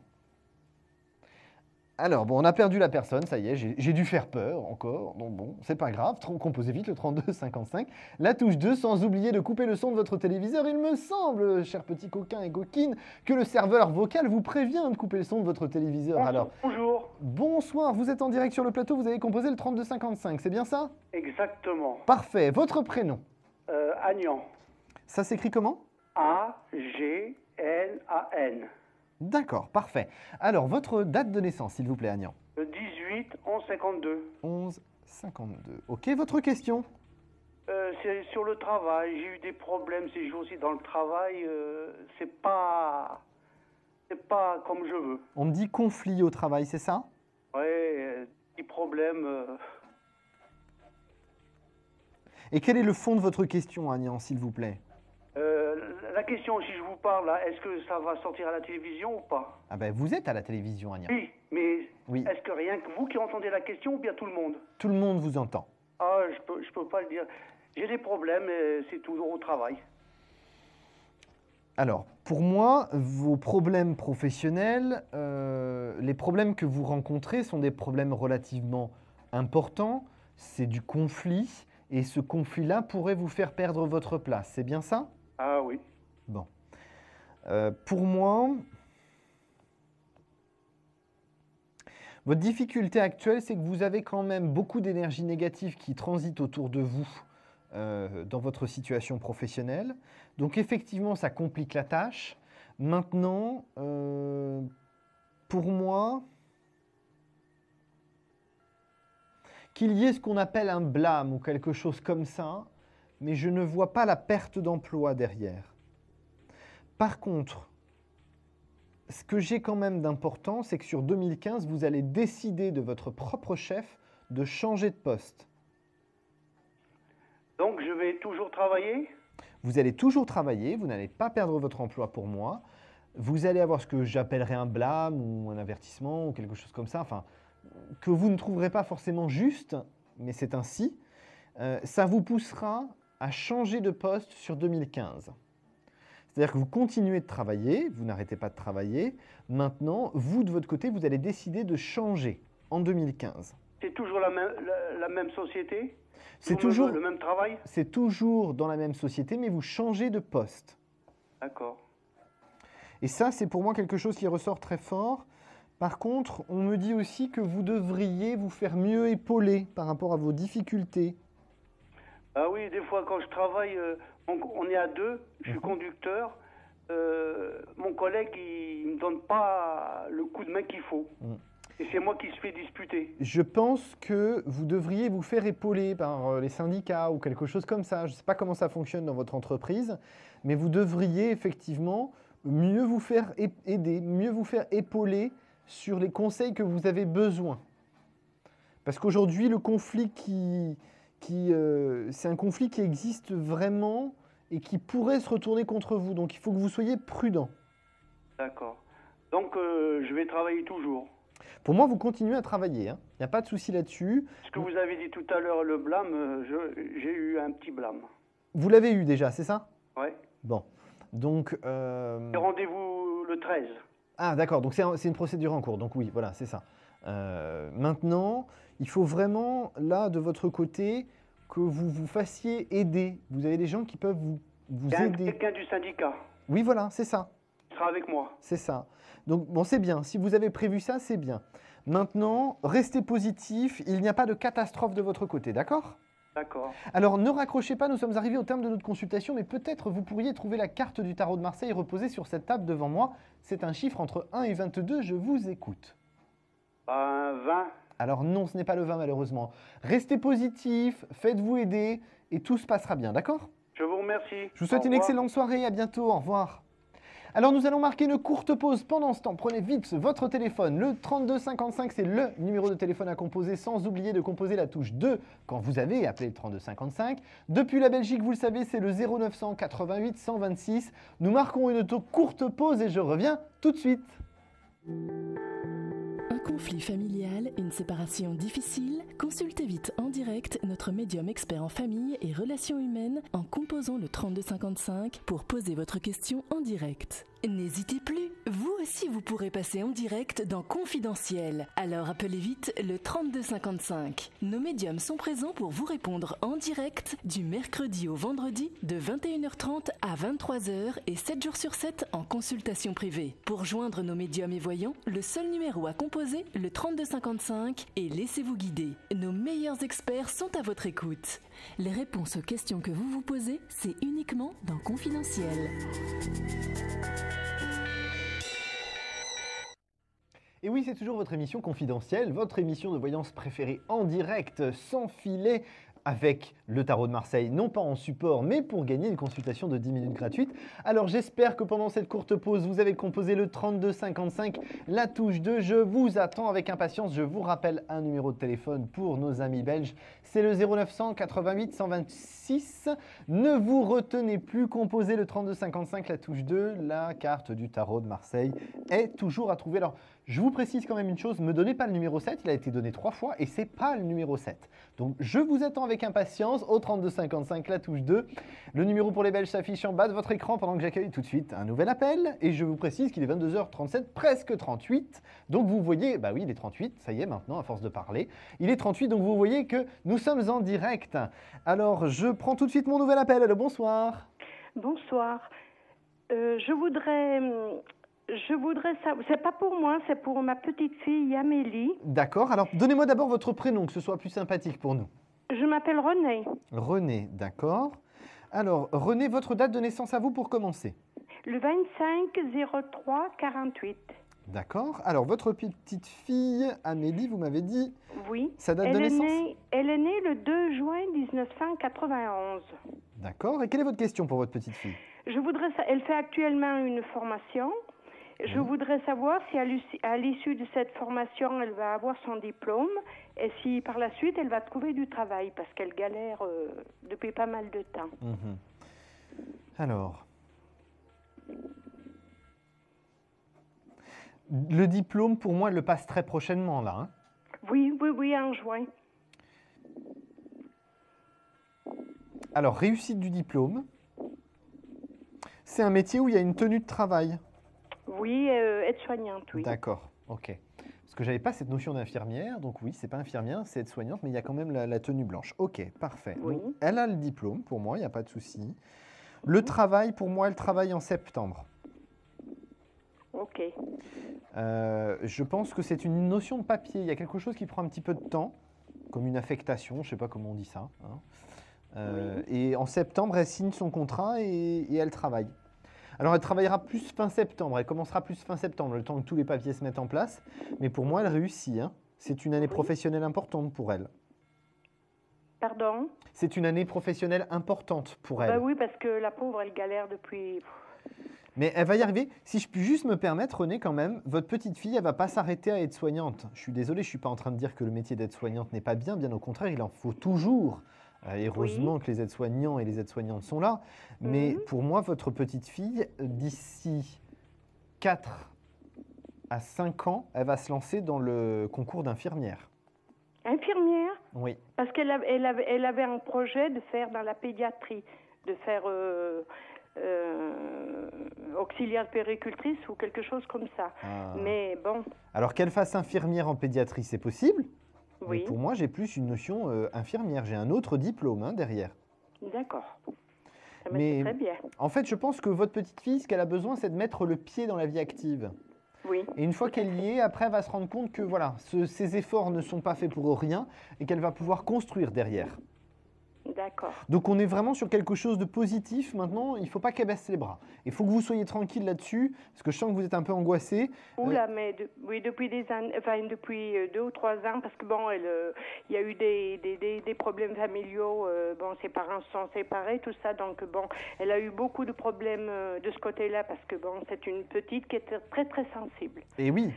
Alors, bon, on a perdu la personne, ça y est, j'ai dû faire peur encore, donc bon, c'est pas grave, composez vite le 32 55, la touche 2, sans oublier de couper le son de votre téléviseur. Il me semble, chers petits coquins et coquines, que le serveur vocal vous prévient de couper le son de votre téléviseur. Alors, bonjour. Bonsoir, vous êtes en direct sur le plateau, vous avez composé le 32 55, c'est bien ça ? Exactement. Parfait, votre prénom ? Agnan. Ça s'écrit comment ? A-G-N-A-N. D'accord, parfait. Alors, votre date de naissance, s'il vous plaît, Agnan. Le 18 11 52. 11 52. Ok, votre question ? C'est sur le travail. J'ai eu des problèmes ces jours-ci dans le travail. C'est pas comme je veux. On me dit conflit au travail, c'est ça ? Ouais, des problèmes. Et quel est le fond de votre question, Agnan, s'il vous plaît ? La question, si je vous parle, là, est-ce que ça va sortir à la télévision ou pas ? Ah ben, vous êtes à la télévision, Agnan. Oui, mais est-ce que rien que vous qui entendez la question ou bien tout le monde ? Tout le monde vous entend. Ah, je peux pas le dire. J'ai des problèmes, c'est toujours au travail. Alors, pour moi, vos problèmes professionnels, les problèmes que vous rencontrez sont des problèmes relativement importants. C'est du conflit, et ce conflit-là pourrait vous faire perdre votre place. C'est bien ça ? Ah oui. Bon. Pour moi, votre difficulté actuelle, c'est que vous avez quand même beaucoup d'énergie négative qui transite autour de vous dans votre situation professionnelle. Donc effectivement, ça complique la tâche. Maintenant, pour moi, qu'il y ait ce qu'on appelle un blâme ou quelque chose comme ça, mais je ne vois pas la perte d'emploi derrière. Par contre, ce que j'ai quand même d'important, c'est que sur 2015, vous allez décider de votre propre chef de changer de poste. Donc, je vais toujours travailler? Vous allez toujours travailler, vous n'allez pas perdre votre emploi pour moi. Vous allez avoir ce que j'appellerais un blâme ou un avertissement ou quelque chose comme ça, enfin, que vous ne trouverez pas forcément juste, mais c'est ainsi. Ça vous poussera à changer de poste sur 2015. C'est-à-dire que vous continuez de travailler, vous n'arrêtez pas de travailler. Maintenant, vous, de votre côté, vous allez décider de changer en 2015. C'est toujours la même société? C'est toujours le même travail? C'est toujours dans la même société, mais vous changez de poste. D'accord. Et ça, c'est pour moi quelque chose qui ressort très fort. Par contre, on me dit aussi que vous devriez vous faire mieux épauler par rapport à vos difficultés. Ah oui, des fois quand je travaille, on est à deux, je suis conducteur. Mon collègue, il ne me donne pas le coup de main qu'il faut. Et c'est moi qui se fais disputer. Je pense que vous devriez vous faire épauler par les syndicats ou quelque chose comme ça. Je ne sais pas comment ça fonctionne dans votre entreprise, mais vous devriez effectivement mieux vous faire aider, mieux vous faire épauler sur les conseils que vous avez besoin. Parce qu'aujourd'hui, le conflit c'est un conflit qui existe vraiment et qui pourrait se retourner contre vous. Donc, il faut que vous soyez prudent. D'accord. Donc, je vais travailler toujours. Pour moi, vous continuez à travailler. Il n'y a pas de souci là-dessus. Ce que vous avez dit tout à l'heure, le blâme, j'ai eu un petit blâme. Vous l'avez eu déjà, c'est ça? Oui. Bon. Donc, rendez-vous le 13. Ah, d'accord. Donc, c'est une procédure en cours. Donc, oui, voilà, c'est ça. Maintenant, il faut vraiment, là, de votre côté, que vous vous fassiez aider. Vous avez des gens qui peuvent vous aider. Quelqu'un du syndicat. Oui, voilà, c'est ça. Il sera avec moi. C'est ça. Donc, bon, c'est bien. Si vous avez prévu ça, c'est bien. Maintenant, restez positif. Il n'y a pas de catastrophe de votre côté, d'accord? D'accord. Alors, ne raccrochez pas. Nous sommes arrivés au terme de notre consultation, mais peut-être vous pourriez trouver la carte du tarot de Marseille reposée sur cette table devant moi. C'est un chiffre entre 1 et 22. Je vous écoute. 20. Alors non, ce n'est pas le 20 malheureusement. Restez positif, faites-vous aider et tout se passera bien, d'accord? Je vous remercie. Je vous souhaite une excellente soirée, à bientôt, au revoir. Alors nous allons marquer une courte pause. Pendant ce temps, prenez vite votre téléphone. Le 3255, c'est le numéro de téléphone à composer, sans oublier de composer la touche 2 quand vous avez appelé le 3255. Depuis la Belgique, vous le savez, c'est le 0900 88 126. Nous marquons une courte pause et je reviens tout de suite. Un conflit familial, une séparation difficile? Consultez vite en direct notre médium expert en famille et relations humaines en composant le 3255 pour poser votre question en direct. N'hésitez plus, vous aussi vous pourrez passer en direct dans Confidentiel. Alors appelez vite le 3255. Nos médiums sont présents pour vous répondre en direct du mercredi au vendredi de 21h30 à 23h et 7 jours sur 7 en consultation privée. Pour joindre nos médiums et voyants, le seul numéro à composer, le 3255 et laissez-vous guider. Nos meilleurs experts sont à votre écoute. Les réponses aux questions que vous vous posez, c'est uniquement dans Confidentiel. Et oui, c'est toujours votre émission confidentielle, votre émission de voyance préférée en direct, sans filet, avec le tarot de Marseille, non pas en support, mais pour gagner une consultation de 10 minutes gratuite. Alors j'espère que pendant cette courte pause, vous avez composé le 3255, la touche 2. Je vous attends avec impatience. Je vous rappelle un numéro de téléphone pour nos amis belges. C'est le 0900 88 126. Ne vous retenez plus, composez le 3255, la touche 2. La carte du tarot de Marseille est toujours à trouver. Alors, je vous précise quand même une chose, ne me donnez pas le numéro 7, il a été donné 3 fois et c'est pas le numéro 7. Donc je vous attends avec impatience au 3255, la touche 2. Le numéro pour les Belges s'affiche en bas de votre écran pendant que j'accueille tout de suite un nouvel appel. Et je vous précise qu'il est 22h37, presque 38. Donc vous voyez, bah oui, il est 38, ça y est maintenant à force de parler. Il est 38, donc vous voyez que nous sommes en direct. Alors je prends tout de suite mon nouvel appel. Allô, bonsoir. Bonsoir. Je voudrais savoir, c'est pas pour moi, c'est pour ma petite fille Amélie. D'accord, alors donnez-moi d'abord votre prénom, que ce soit plus sympathique pour nous. Je m'appelle Renée. Renée, d'accord. Alors, Renée, votre date de naissance à vous pour commencer? Le 25/03/48. D'accord. Alors, votre petite fille Amélie, vous m'avez dit? Oui. Sa date de naissance? Elle est née le 2 juin 1991. D'accord. Et quelle est votre question pour votre petite fille? Elle fait actuellement une formation Je voudrais savoir si à l'issue de cette formation, elle va avoir son diplôme et si par la suite, elle va trouver du travail parce qu'elle galère depuis pas mal de temps. Alors, le diplôme, pour moi, elle le passe très prochainement, là. Hein. Oui, en juin. Alors, réussite du diplôme, c'est un métier où il y a une tenue de travail. Oui, aide-soignante, oui. D'accord, ok. Parce que je n'avais pas cette notion d'infirmière, donc oui, c'est pas infirmière, c'est aide-soignante, mais il y a quand même la tenue blanche. Ok, parfait. Oui. Donc, elle a le diplôme, pour moi, il n'y a pas de souci. Le travail, pour moi, elle travaille en septembre. Ok. Je pense que c'est une notion de papier. Il y a quelque chose qui prend un petit peu de temps, comme une affectation, je ne sais pas comment on dit ça. Hein. Et en septembre, elle signe son contrat et elle travaille. Alors, elle travaillera plus fin septembre. Elle commencera plus fin septembre, le temps que tous les papiers se mettent en place. Mais pour moi, elle réussit. Hein. C'est une année professionnelle importante pour elle. Pardon? C'est une année professionnelle importante pour elle. Bah oui, parce que la pauvre, elle galère depuis... Mais elle va y arriver. Si je puis juste me permettre, René, quand même, votre petite fille, elle ne va pas s'arrêter à être soignante. Je suis désolé, je ne suis pas en train de dire que le métier d'aide-soignante n'est pas bien. Bien au contraire, il en faut toujours. Et heureusement que les aides-soignants et les aides-soignantes sont là. Mais pour moi, votre petite fille, d'ici 4 à 5 ans, elle va se lancer dans le concours d'infirmière. Infirmière? Oui. Parce qu'elle avait un projet de faire dans la pédiatrie, de faire auxiliaire péricultrice ou quelque chose comme ça. Mais bon. Alors qu'elle fasse infirmière en pédiatrie, c'est possible? Oui. Mais pour moi, j'ai plus une notion infirmière. J'ai un autre diplôme derrière. D'accord. Mais très bien. En fait, je pense que votre petite fille, ce qu'elle a besoin, c'est de mettre le pied dans la vie active. Oui. Et une fois qu'elle y est, après, elle va se rendre compte que voilà, ses efforts ne sont pas faits pour rien et qu'elle va pouvoir construire derrière. D'accord. Donc on est vraiment sur quelque chose de positif maintenant, il ne faut pas qu'elle baisse les bras. Il faut que vous soyez tranquille là-dessus, parce que je sens que vous êtes un peu angoissé. Oula, mais depuis des années, enfin depuis 2 ou 3 ans, parce que bon, il y a eu des problèmes familiaux, bon, ses parents se sont séparés, tout ça, donc bon, elle a eu beaucoup de problèmes de ce côté-là, parce que bon, c'est une petite qui est très très sensible. Et oui,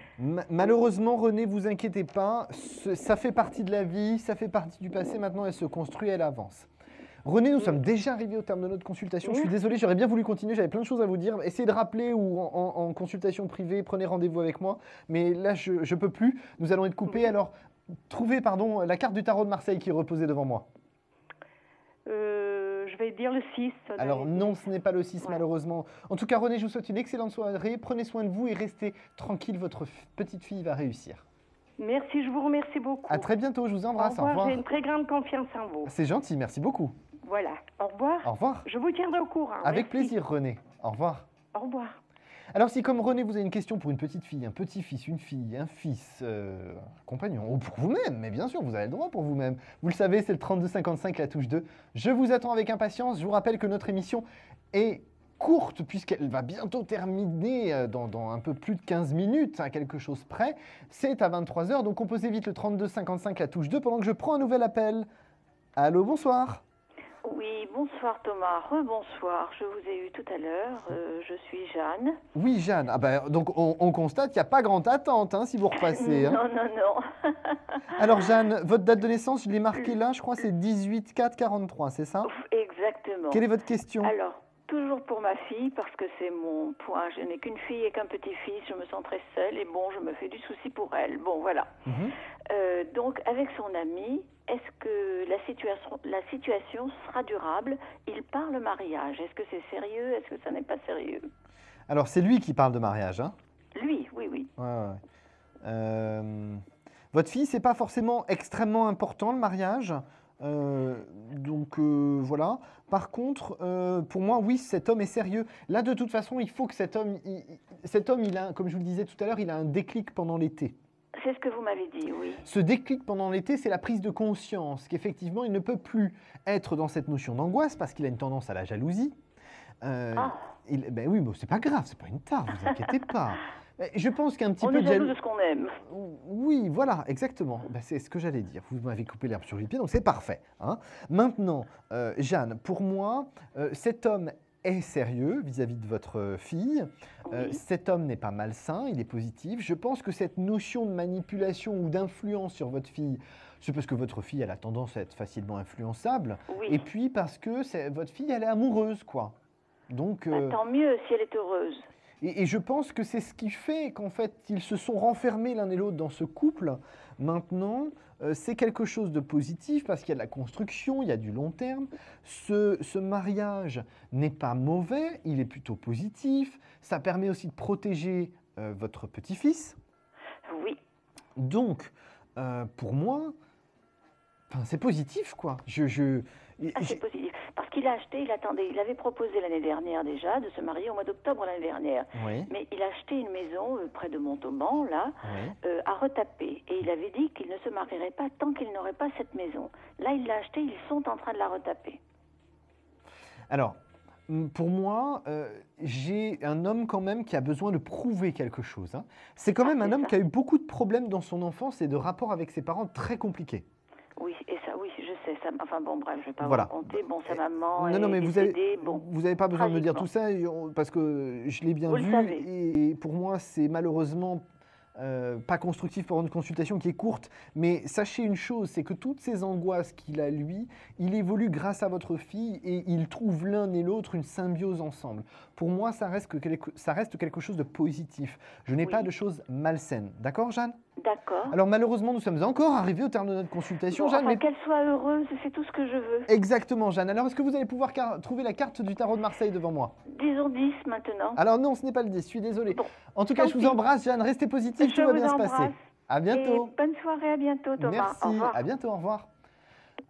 malheureusement, René, vous inquiétez pas, ça fait partie de la vie, ça fait partie du passé, maintenant elle se construit, elle avance. René, nous sommes déjà arrivés au terme de notre consultation. Je suis désolé, j'aurais bien voulu continuer, j'avais plein de choses à vous dire. Essayez de rappeler ou en consultation privée, prenez rendez-vous avec moi. Mais là, je ne peux plus. Nous allons être coupés. Alors, trouvez la carte du tarot de Marseille qui est reposée devant moi. Je vais dire le 6. Alors non, ce n'est pas le 6 malheureusement. En tout cas, René, je vous souhaite une excellente soirée. Prenez soin de vous et restez tranquille. Votre petite fille va réussir. Merci, je vous remercie beaucoup. À très bientôt, je vous embrasse. Au revoir. J'ai une très grande confiance en vous. C'est gentil, merci beaucoup. Voilà, au revoir. Au revoir. Je vous tiendrai au courant. Avec plaisir, René. Au revoir. Au revoir. Alors si comme René, vous avez une question pour une petite fille, un petit-fils, une fille, un fils, un compagnon, ou pour vous-même, mais bien sûr, vous avez le droit pour vous-même. Vous le savez, c'est le 3255, la touche 2. Je vous attends avec impatience. Je vous rappelle que notre émission est courte puisqu'elle va bientôt terminer dans un peu plus de 15 minutes, à quelque chose près. C'est à 23h, donc composez vite le 3255, la touche 2, pendant que je prends un nouvel appel. Allô, bonsoir. Oui, bonsoir Thomas, rebonsoir, je vous ai eu tout à l'heure, je suis Jeanne. Oui, Jeanne, donc on constate qu'il n'y a pas grande attente si vous repassez. Non. Alors Jeanne, votre date de naissance, je l'ai marquée là, je crois c'est 18/4/43, c'est ça? Exactement. Quelle est votre question? Alors, toujours pour ma fille, parce que c'est mon point, je n'ai qu'une fille et qu'un petit-fils, je me sens très seule et bon, je me fais du souci pour elle. Bon, voilà. Donc, avec son ami, est-ce que la situation sera durable? Il parle mariage. Est-ce que c'est sérieux? Est-ce que ça n'est pas sérieux? Alors, c'est lui qui parle de mariage, hein? Lui, oui. Ouais. Votre fille, c'est pas forcément extrêmement important, le mariage. Donc voilà. Par contre, pour moi, oui, cet homme est sérieux. Là, de toute façon, il faut que cet homme, il a, comme je vous le disais tout à l'heure, il a un déclic pendant l'été. C'est ce que vous m'avez dit, oui. Ce déclic pendant l'été, c'est la prise de conscience qu'effectivement, il ne peut plus être dans cette notion d'angoisse parce qu'il a une tendance à la jalousie. Ben oui, mais c'est pas grave, c'est pas une tare, vous inquiétez pas. Je pense qu'un petit peu on est jaloux de ce qu'on aime. Oui, voilà, exactement. Ben, c'est ce que j'allais dire. Vous m'avez coupé l'herbe sur les pieds, donc c'est parfait. Hein. Maintenant, Jeanne, pour moi, cet homme est sérieux vis-à-vis de votre fille. Oui. Cet homme n'est pas malsain, il est positif. Je pense que cette notion de manipulation ou d'influence sur votre fille, c'est parce que votre fille, elle a tendance à être facilement influençable. Oui. Et puis parce que votre fille, elle est amoureuse, quoi. Donc, Tant mieux si elle est heureuse. et je pense que c'est ce qui fait qu'en fait, ils se sont renfermés l'un et l'autre dans ce couple. Maintenant, c'est quelque chose de positif parce qu'il y a de la construction, il y a du long terme. Ce mariage n'est pas mauvais, il est plutôt positif. Ça permet aussi de protéger votre petit-fils. Oui. Donc, pour moi, c'est positif, quoi. C'est positif. Parce qu'il a acheté, il avait proposé l'année dernière déjà de se marier au mois d'octobre l'année dernière. Oui. Mais il a acheté une maison près de Montauban, là, à retaper. Et il avait dit qu'il ne se marierait pas tant qu'il n'aurait pas cette maison. Là, il l'a achetée, ils sont en train de la retaper. Alors, pour moi, j'ai un homme quand même qui a besoin de prouver quelque chose. Hein. C'est quand même un homme qui a eu beaucoup de problèmes dans son enfance et de rapports avec ses parents très compliqués. Oui, et ça, oui, je sais. Ça, enfin bon, bref, je ne vais pas Voilà. vous raconter. Bon, sa maman Non, mais est décédée. vous n'avez pas besoin de me dire tout ça parce que je l'ai bien vu. Et pour moi, c'est malheureusement pas constructif pour une consultation qui est courte. Mais sachez une chose, c'est que toutes ces angoisses qu'il a, lui, il évolue grâce à votre fille et ils trouvent l'un et l'autre une symbiose ensemble. Pour moi, ça reste quelque chose de positif. Je n'ai pas de choses malsaines. D'accord, Jeanne ? D'accord. Alors malheureusement, nous sommes encore arrivés au terme de notre consultation, bon, Jeanne. Enfin, qu'elle soit heureuse, c'est tout ce que je veux. Exactement, Jeanne. Alors, est-ce que vous allez pouvoir trouver la carte du tarot de Marseille devant moi? Disons 10 maintenant. Alors non, ce n'est pas le 10, je suis désolé. Bon, en tout cas, je vous embrasse, Jeanne. Restez positive, tout va bien se passer. À bientôt. Et bonne soirée, à bientôt, Thomas. Merci, au revoir. à bientôt, au revoir.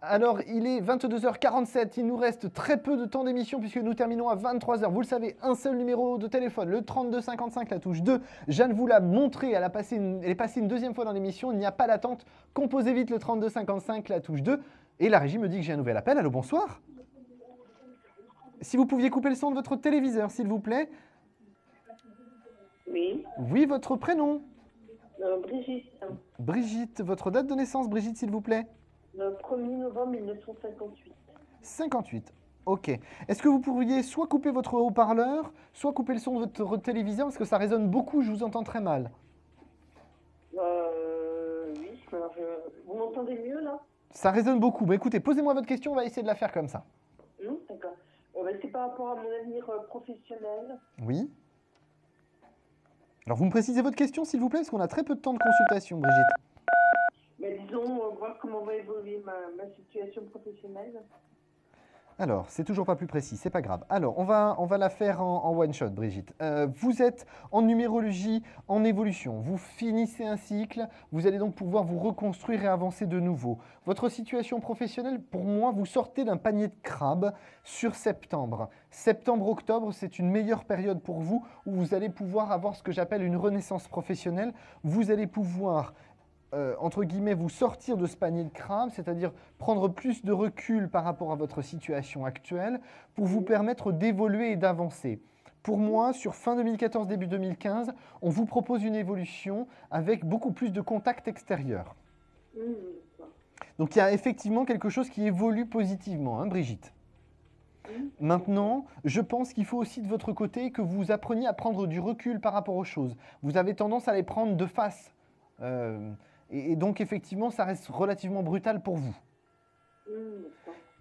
Alors, il est 22h47, il nous reste très peu de temps d'émission puisque nous terminons à 23h. Vous le savez, un seul numéro de téléphone, le 3255, la touche 2. Jeanne vous l'a montré, elle est passée une deuxième fois dans l'émission, il n'y a pas d'attente. Composez vite le 3255, la touche 2. Et la régie me dit que j'ai un nouvel appel. Allô, bonsoir. Si vous pouviez couper le son de votre téléviseur, s'il vous plaît. Oui. Oui, votre prénom. Brigitte. Brigitte, votre date de naissance, Brigitte, s'il vous plaît. Le 1er novembre 1958. 58, ok. Est-ce que vous pourriez soit couper votre haut-parleur, soit couper le son de votre téléviseur, parce que ça résonne beaucoup, je vous entends très mal. Oui, alors vous m'entendez mieux là? Ça résonne beaucoup. Mais écoutez, posez-moi votre question, on va essayer de la faire comme ça. D'accord. C'est par rapport à mon avenir professionnel. Oui. Alors vous me précisez votre question, s'il vous plaît, parce qu'on a très peu de temps de consultation, Brigitte. Mais disons, voir comment va évoluer ma situation professionnelle. Alors, c'est toujours pas plus précis, c'est pas grave. Alors, on va la faire en one shot, Brigitte. Vous êtes en numérologie, en évolution. Vous finissez un cycle, vous allez donc pouvoir vous reconstruire et avancer de nouveau. Votre situation professionnelle, pour moi, vous sortez d'un panier de crabes sur septembre. Septembre-octobre, c'est une meilleure période pour vous où vous allez pouvoir avoir ce que j'appelle une renaissance professionnelle. Vous allez pouvoir entre guillemets, vous sortir de ce panier de crabes, c'est-à-dire prendre plus de recul par rapport à votre situation actuelle pour vous permettre d'évoluer et d'avancer. Pour moi, sur fin 2014, début 2015, on vous propose une évolution avec beaucoup plus de contacts extérieurs. Donc il y a effectivement quelque chose qui évolue positivement, hein, Brigitte. Maintenant, je pense qu'il faut aussi de votre côté que vous appreniez à prendre du recul par rapport aux choses. Vous avez tendance à les prendre de face. Et donc, effectivement, ça reste relativement brutal pour vous.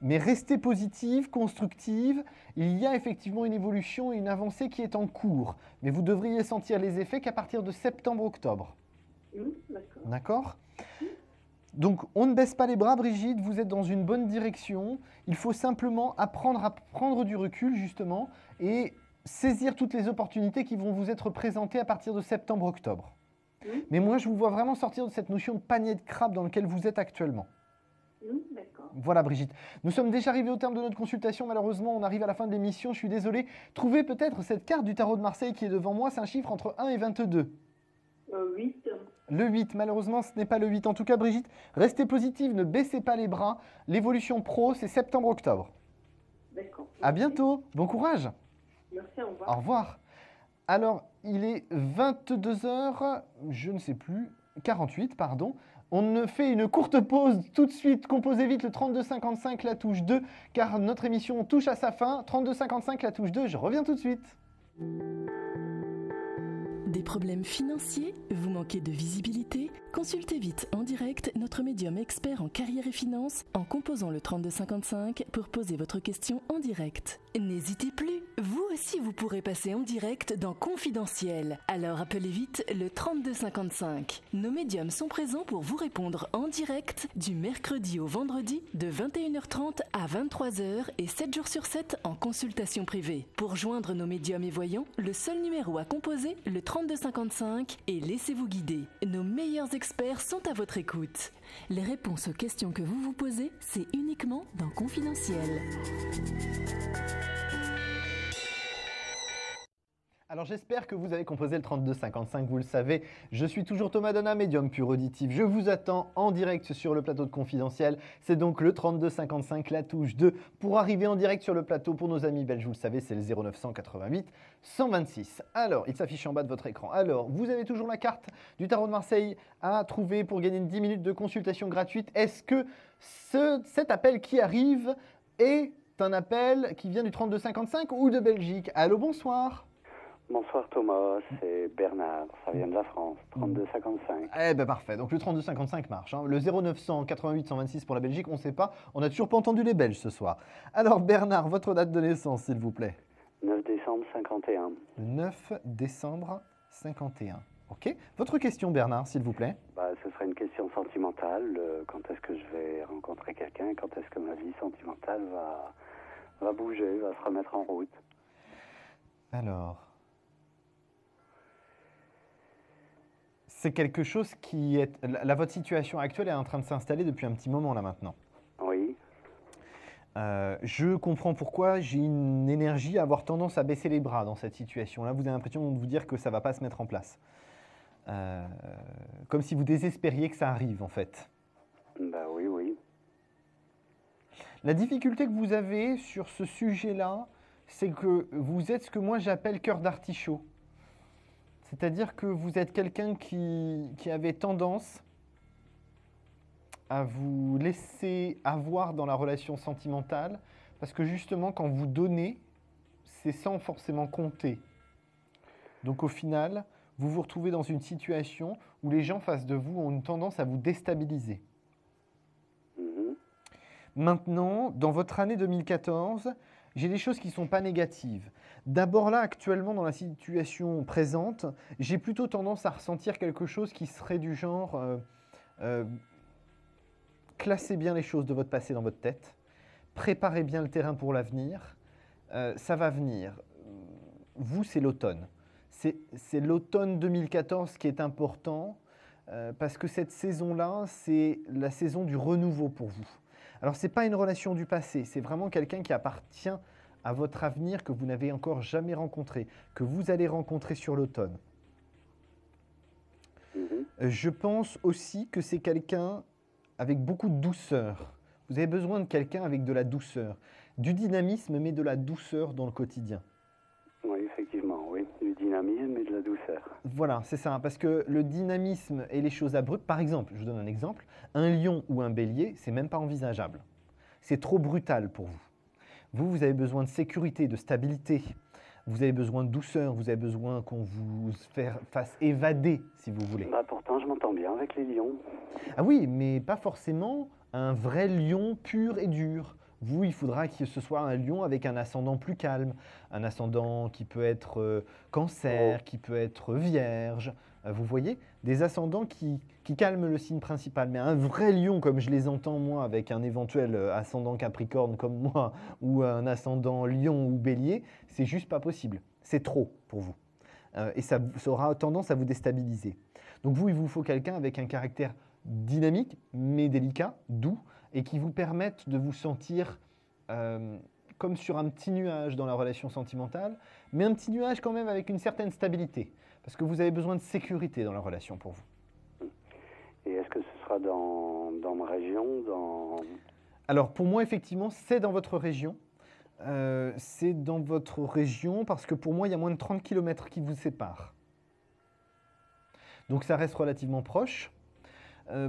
Mais restez positive, constructive. Il y a effectivement une évolution et une avancée qui est en cours. Mais vous devriez sentir les effets qu'à partir de septembre-octobre. D'accord ? Donc, on ne baisse pas les bras, Brigitte. Vous êtes dans une bonne direction. Il faut simplement apprendre à prendre du recul, justement, et saisir toutes les opportunités qui vont vous être présentées à partir de septembre-octobre. Mais moi, je vous vois vraiment sortir de cette notion de panier de crabes dans lequel vous êtes actuellement. Voilà, Brigitte. Nous sommes déjà arrivés au terme de notre consultation. Malheureusement, on arrive à la fin de l'émission. Je suis désolé. Trouvez peut-être cette carte du tarot de Marseille qui est devant moi. C'est un chiffre entre 1 et 22. 8. Le 8. Malheureusement, ce n'est pas le 8. En tout cas, Brigitte, restez positive. Ne baissez pas les bras. L'évolution pro, c'est septembre-octobre. D'accord. À bientôt. Bon courage. Merci, au revoir. Au revoir. Alors, il est 22h, je ne sais plus, 48, pardon. On fait une courte pause tout de suite. Composez vite le 3255, la touche 2, car notre émission touche à sa fin. 3255, la touche 2, je reviens tout de suite. Des problèmes financiers? Vous manquez de visibilité? Consultez vite en direct notre médium expert en carrière et finance en composant le 3255 pour poser votre question en direct. N'hésitez plus, vous aussi vous pourrez passer en direct dans Confidentiel. Alors appelez vite le 3255. Nos médiums sont présents pour vous répondre en direct du mercredi au vendredi de 21h30 à 23h et 7 jours sur 7 en consultation privée. Pour joindre nos médiums et voyants, le seul numéro à composer, le 3255, et laissez-vous guider. Nos meilleurs experts sont à votre écoute. Les réponses aux questions que vous vous posez, c'est uniquement dans Confidentiel. Alors j'espère que vous avez composé le 3255, vous le savez, je suis toujours Thomas Dana, médium pur auditif. Je vous attends en direct sur le plateau de Confidentiel. C'est donc le 3255, la touche 2. Pour arriver en direct sur le plateau, pour nos amis belges, vous le savez, c'est le 0988 126. Alors, il s'affiche en bas de votre écran. Alors, vous avez toujours la carte du Tarot de Marseille à trouver pour gagner 10 minutes de consultation gratuite. Est-ce que cet appel qui arrive est un appel qui vient du 3255 ou de Belgique? Allô, bonsoir. Bonsoir Thomas, c'est Bernard, ça vient de la France, 3255. Eh ben parfait, donc le 3255 marche. Hein. Le 0988 126 pour la Belgique, on ne sait pas, on n'a toujours pas entendu les Belges ce soir. Alors Bernard, votre date de naissance s'il vous plaît. 9 décembre 51. Le 9 décembre 51. Ok. Votre question Bernard s'il vous plaît. Ce serait une question sentimentale. Quand est-ce que je vais rencontrer quelqu'un? Quand est-ce que ma vie sentimentale va bouger, va se remettre en route? Alors... c'est quelque chose qui est... votre situation actuelle est en train de s'installer depuis un petit moment là maintenant. Oui. Je comprends pourquoi j'ai une énergie à avoir tendance à baisser les bras dans cette situation. Là, vous avez l'impression de vous dire que ça ne va pas se mettre en place. Comme si vous désespériez que ça arrive en fait. Oui, oui. La difficulté que vous avez sur ce sujet-là, c'est que vous êtes ce que moi j'appelle cœur d'artichaut. C'est-à-dire que vous êtes quelqu'un qui avait tendance à vous laisser avoir dans la relation sentimentale, parce que justement, quand vous donnez, c'est sans forcément compter. Donc au final, vous vous retrouvez dans une situation où les gens face de vous ont une tendance à vous déstabiliser. Maintenant, dans votre année 2014, j'ai des choses qui ne sont pas négatives. D'abord là, actuellement, dans la situation présente, j'ai plutôt tendance à ressentir quelque chose qui serait du genre classez bien les choses de votre passé dans votre tête, préparez bien le terrain pour l'avenir, ça va venir. Vous, c'est l'automne. C'est l'automne 2014 qui est important parce que cette saison-là, c'est la saison du renouveau pour vous. Alors, ce n'est pas une relation du passé, c'est vraiment quelqu'un qui appartient à votre avenir que vous n'avez encore jamais rencontré, que vous allez rencontrer sur l'automne. Je pense aussi que c'est quelqu'un avec beaucoup de douceur. Vous avez besoin de quelqu'un avec de la douceur, du dynamisme, mais de la douceur dans le quotidien. Oui, effectivement, oui. Du dynamisme et de la douceur. Voilà, c'est ça, parce que le dynamisme et les choses abruptes, par exemple, je vous donne un exemple, un lion ou un bélier, c'est même pas envisageable. C'est trop brutal pour vous. Vous avez besoin de sécurité, de stabilité. Vous avez besoin de douceur. Vous avez besoin qu'on vous fasse évader, si vous voulez. Pourtant, je m'entends bien avec les lions. Ah oui, mais pas forcément un vrai lion pur et dur. Vous, il faudra que ce soit un lion avec un ascendant plus calme. Un ascendant qui peut être cancer, qui peut être vierge. Vous voyez, des ascendants qui calment le signe principal. Mais un vrai lion, comme je les entends moi, avec un éventuel ascendant capricorne comme moi, ou un ascendant lion ou bélier, c'est juste pas possible. C'est trop pour vous. Et ça aura tendance à vous déstabiliser. Donc vous, il vous faut quelqu'un avec un caractère dynamique, mais délicat, doux, et qui vous permette de vous sentir comme sur un petit nuage dans la relation sentimentale, mais un petit nuage quand même avec une certaine stabilité. Parce que vous avez besoin de sécurité dans la relation pour vous. Et est-ce que ce sera dans ma région Alors pour moi, effectivement, c'est dans votre région. C'est dans votre région parce que pour moi, il y a moins de 30 km qui vous séparent. Donc ça reste relativement proche.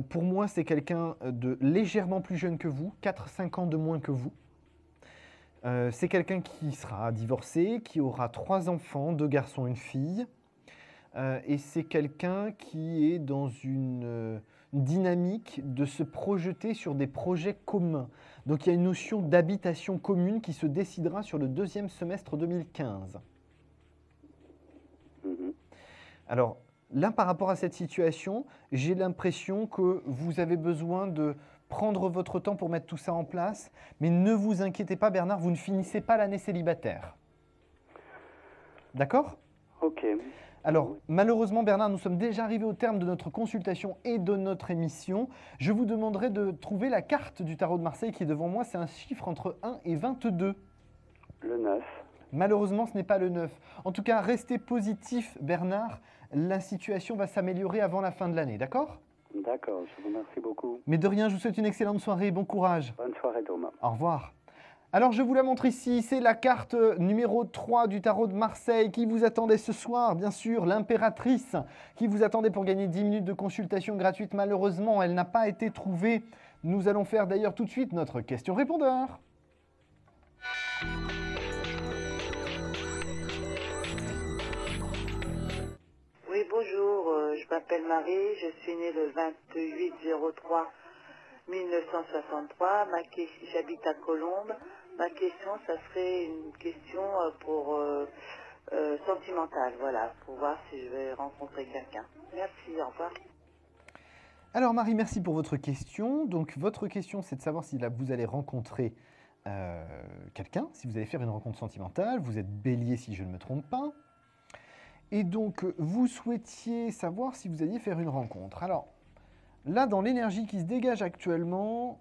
Pour moi, c'est quelqu'un de légèrement plus jeune que vous, 4-5 ans de moins que vous. C'est quelqu'un qui sera divorcé, qui aura 3 enfants, 2 garçons, 1 fille. Et c'est quelqu'un qui est dans une dynamique de se projeter sur des projets communs. Donc il y a une notion d'habitation commune qui se décidera sur le 2e semestre 2015. Alors là, par rapport à cette situation, j'ai l'impression que vous avez besoin de prendre votre temps pour mettre tout ça en place. Mais ne vous inquiétez pas, Bernard, vous ne finissez pas l'année célibataire. D'accord ? Ok. Alors, malheureusement, Bernard, nous sommes déjà arrivés au terme de notre consultation et de notre émission. Je vous demanderai de trouver la carte du tarot de Marseille qui est devant moi. C'est un chiffre entre 1 et 22. Le 9. Malheureusement, ce n'est pas le 9. En tout cas, restez positif, Bernard. La situation va s'améliorer avant la fin de l'année, d'accord ? D'accord, je vous remercie beaucoup. Mais de rien, je vous souhaite une excellente soirée. Bon courage. Bonne soirée, Thomas. Au revoir. Alors, je vous la montre ici, c'est la carte numéro 3 du tarot de Marseille qui vous attendait ce soir, bien sûr, l'impératrice qui vous attendait pour gagner 10 minutes de consultation gratuite. Malheureusement, elle n'a pas été trouvée. Nous allons faire d'ailleurs tout de suite notre question-répondeur. Oui, bonjour, je m'appelle Marie, je suis née le 28-03-1963, j'habite à Colombes. Ma question, ça serait une question pour sentimentale, voilà, pour voir si je vais rencontrer quelqu'un. Merci, au revoir. Alors Marie, merci pour votre question. Donc votre question, c'est de savoir si là, vous allez rencontrer quelqu'un, si vous allez faire une rencontre sentimentale. Vous êtes bélier si je ne me trompe pas. Et donc vous souhaitiez savoir si vous alliez faire une rencontre. Alors là, dans l'énergie qui se dégage actuellement,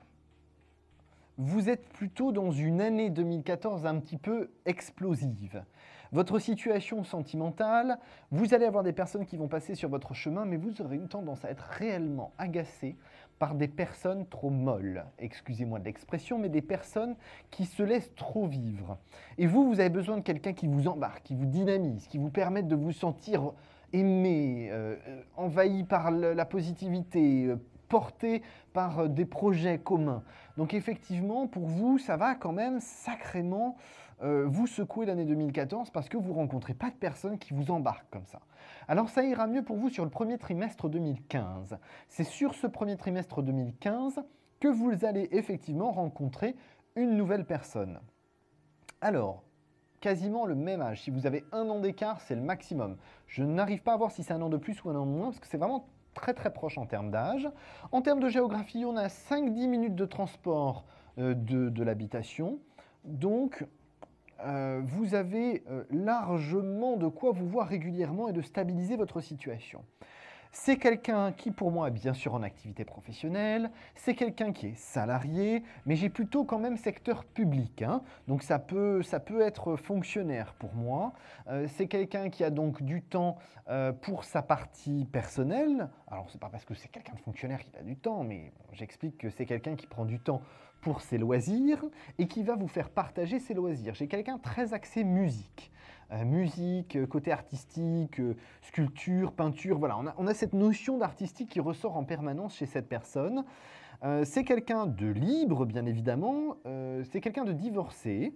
vous êtes plutôt dans une année 2014 un petit peu explosive. Votre situation sentimentale, vous allez avoir des personnes qui vont passer sur votre chemin, mais vous aurez une tendance à être réellement agacé par des personnes trop molles. Excusez-moi de l'expression, mais des personnes qui se laissent trop vivre. Et vous avez besoin de quelqu'un qui vous embarque, qui vous dynamise, qui vous permette de vous sentir aimé, envahi par la positivité, porté par des projets communs. Donc effectivement, pour vous, ça va quand même sacrément vous secouer l'année 2014 parce que vous ne rencontrez pas de personnes qui vous embarquent comme ça. Alors ça ira mieux pour vous sur le premier trimestre 2015. C'est sur ce premier trimestre 2015 que vous allez effectivement rencontrer une nouvelle personne. Alors, quasiment le même âge. Si vous avez 1 an d'écart, c'est le maximum. Je n'arrive pas à voir si c'est 1 an de plus ou 1 an de moins parce que c'est vraiment très très proche en termes d'âge. En termes de géographie, on a 5-10 minutes de transport de l'habitation. Donc, vous avez largement de quoi vous voir régulièrement et de stabiliser votre situation. C'est quelqu'un qui, pour moi, est bien sûr en activité professionnelle, c'est quelqu'un qui est salarié, mais j'ai plutôt quand même secteur public, hein. Donc ça peut être fonctionnaire pour moi. C'est quelqu'un qui a donc du temps pour sa partie personnelle. Alors c'est pas parce que c'est quelqu'un de fonctionnaire qu'il a du temps, mais j'explique que c'est quelqu'un qui prend du temps pour ses loisirs et qui va vous faire partager ses loisirs. J'ai quelqu'un très axé musique. Musique, côté artistique, sculpture, peinture, voilà, on a cette notion d'artistique qui ressort en permanence chez cette personne. C'est quelqu'un de libre, bien évidemment, c'est quelqu'un de divorcé,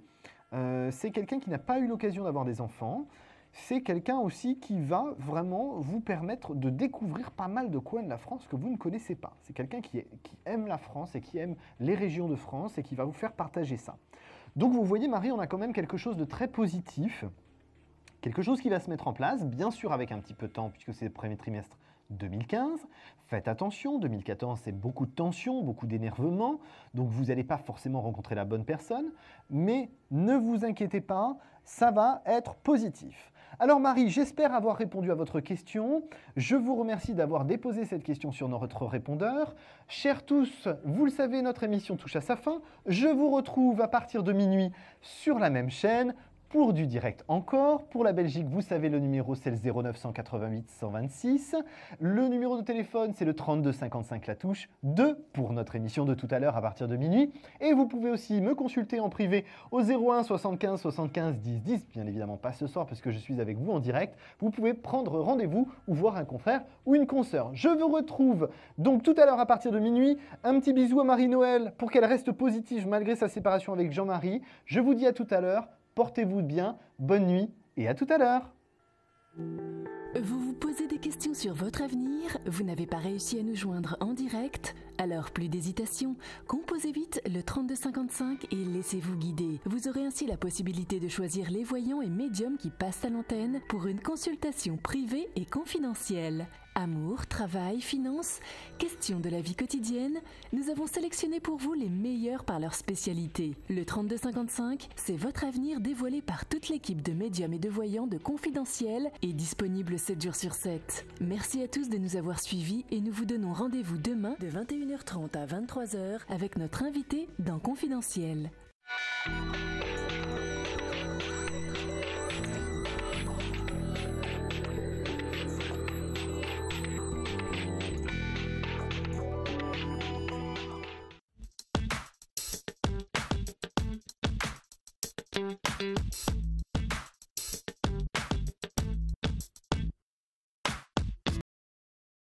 c'est quelqu'un qui n'a pas eu l'occasion d'avoir des enfants, c'est quelqu'un aussi qui va vraiment vous permettre de découvrir pas mal de coins de la France que vous ne connaissez pas. C'est quelqu'un qui aime la France et qui aime les régions de France et qui va vous faire partager ça. Donc vous voyez, Marie, on a quand même quelque chose de très positif. Quelque chose qui va se mettre en place, bien sûr avec un petit peu de temps, puisque c'est le premier trimestre 2015. Faites attention, 2014, c'est beaucoup de tension, beaucoup d'énervement, donc vous n'allez pas forcément rencontrer la bonne personne, mais ne vous inquiétez pas, ça va être positif. Alors Marie, j'espère avoir répondu à votre question. Je vous remercie d'avoir déposé cette question sur notre répondeur. Chers tous, vous le savez, notre émission touche à sa fin. Je vous retrouve à partir de minuit sur la même chaîne. pour du direct encore. Pour la Belgique, vous savez, le numéro c'est le 09 188 126. Le numéro de téléphone c'est le 32 55 la touche 2 pour notre émission de tout à l'heure à partir de minuit. Et vous pouvez aussi me consulter en privé au 01 75 75 10 10. Bien évidemment pas ce soir parce que je suis avec vous en direct. Vous pouvez prendre rendez-vous ou voir un confrère ou une consoeur. Je vous retrouve donc tout à l'heure à partir de minuit. Un petit bisou à Marie-Noël pour qu'elle reste positive malgré sa séparation avec Jean-Marie. Je vous dis à tout à l'heure. Portez-vous bien, bonne nuit et à tout à l'heure. Vous vous posez des questions sur votre avenir? Vous n'avez pas réussi à nous joindre en direct? Alors plus d'hésitation, composez vite le 3255 et laissez-vous guider. Vous aurez ainsi la possibilité de choisir les voyants et médiums qui passent à l'antenne pour une consultation privée et confidentielle. Amour, travail, finances, questions de la vie quotidienne, nous avons sélectionné pour vous les meilleurs par leur spécialité. Le 3255, c'est votre avenir dévoilé par toute l'équipe de médiums et de voyants de Confidentiel et disponible 7 jours sur 7. Merci à tous de nous avoir suivis et nous vous donnons rendez-vous demain de 21h30 à 23h avec notre invité dans Confidentiel.